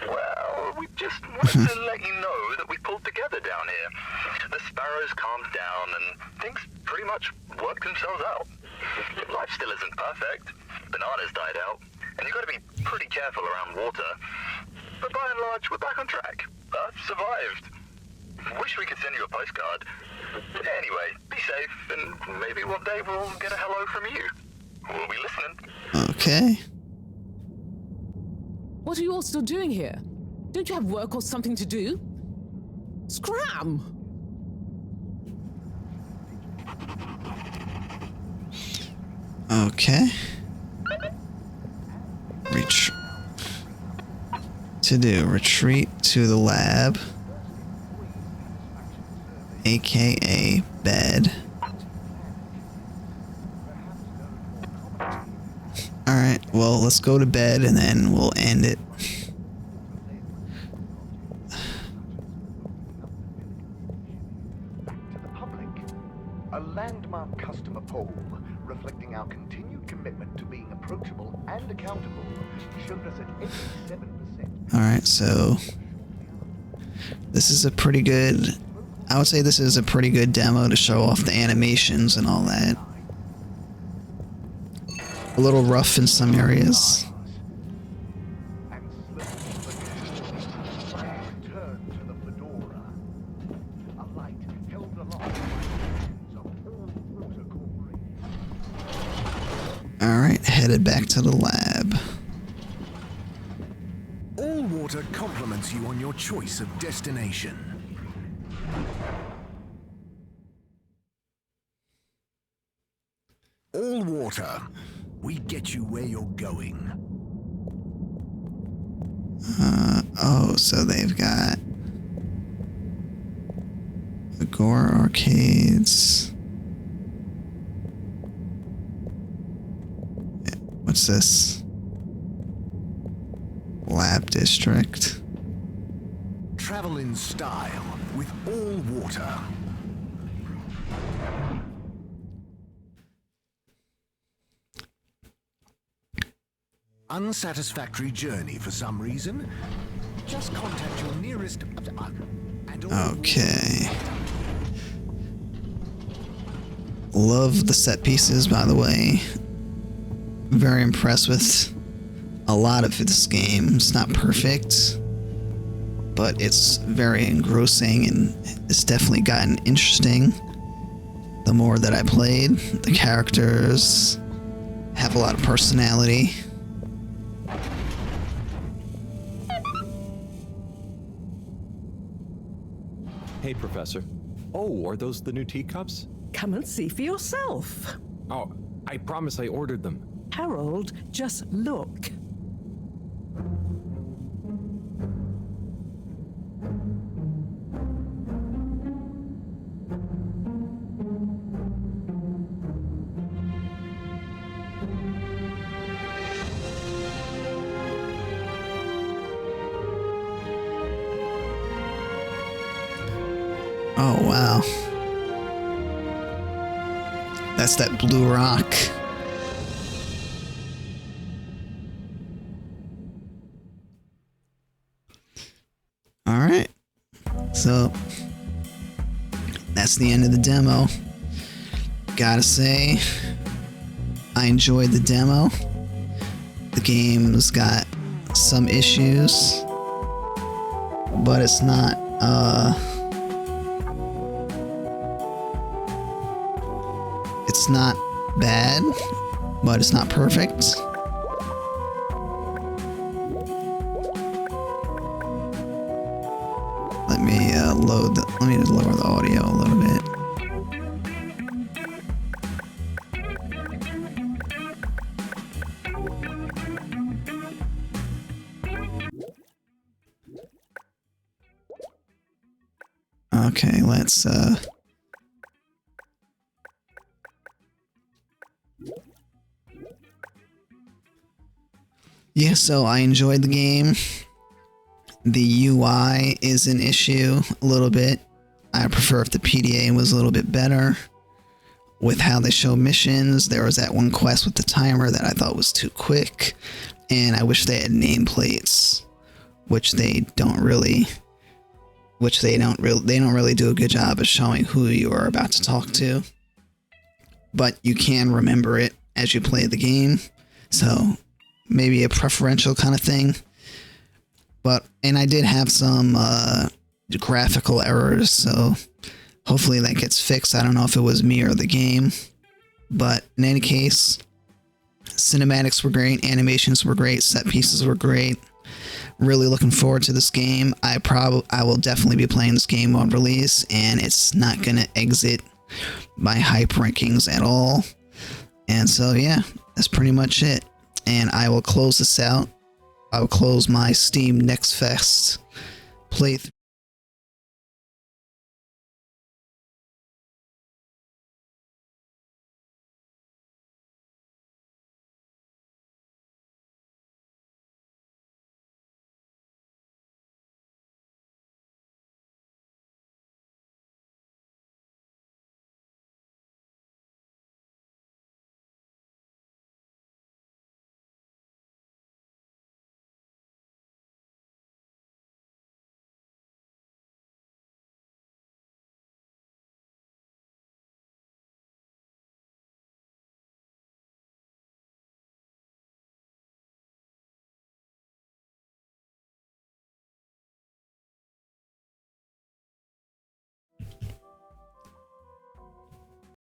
Well, we just wanted to let you know that we pulled together down here. The sparrows calmed down and things pretty much worked themselves out. Life still isn't perfect. Bananas died out, and you've got to be pretty careful around water. But by and large, we're back on track. Earth survived. Wish we could send you a postcard. Anyway, be safe, and maybe one day we'll get a hello from you. We'll be listening. Okay. What are you all still doing here? Don't you have work or something to do? Scram! Okay. Retreat to the lab. AKA bed. Alright, well, let's go to bed and then we'll end it. To the public, a landmark customer poll reflecting our continued commitment to being approachable and accountable showed us at 87%. Alright, so this is a pretty good, I would say this is a pretty good demo to show off the animations and all that. A little rough in some areas. Alright, headed back to the lab. All Water compliments you on your choice of destination. All Water, we get you where you're going. Oh, so they've got Agora Arcades. What's this? Lab District. Travel in style with All Water. Unsatisfactory journey for some reason? Just contact your nearest... Okay. Love the set pieces, by the way. Very impressed with a lot of this game. It's not perfect, but it's very engrossing and it's definitely gotten interesting the more that I played. The characters have a lot of personality. Hey, Professor. Oh, are those the new teacups? Come and see for yourself. Oh, I promise I ordered them. Harold, just look. Oh, wow. That's that blue rock. Alright. So, that's the end of the demo. Gotta say, I enjoyed the demo. The game's got some issues, but it's not, it's not bad, but it's not perfect. Let me let me just lower the audio a little bit. Okay, let's yeah, so I enjoyed the game. The UI is an issue a little bit. I prefer if the PDA was a little bit better with how they show missions. There was that one quest with the timer that I thought was too quick, and I wish they had nameplates, which they don't really do a good job of showing who you are about to talk to. But you can remember it as you play the game, so maybe a preferential kind of thing. And I did have some graphical errors, so hopefully that gets fixed. I don't know if it was me or the game, but in any case, cinematics were great, animations were great, set pieces were great. Really looking forward to this game. I will definitely be playing this game on release, and it's not gonna exit my hype rankings at all. And so yeah, that's pretty much it. And I will close this out. I will close my Steam Next Fest playthrough.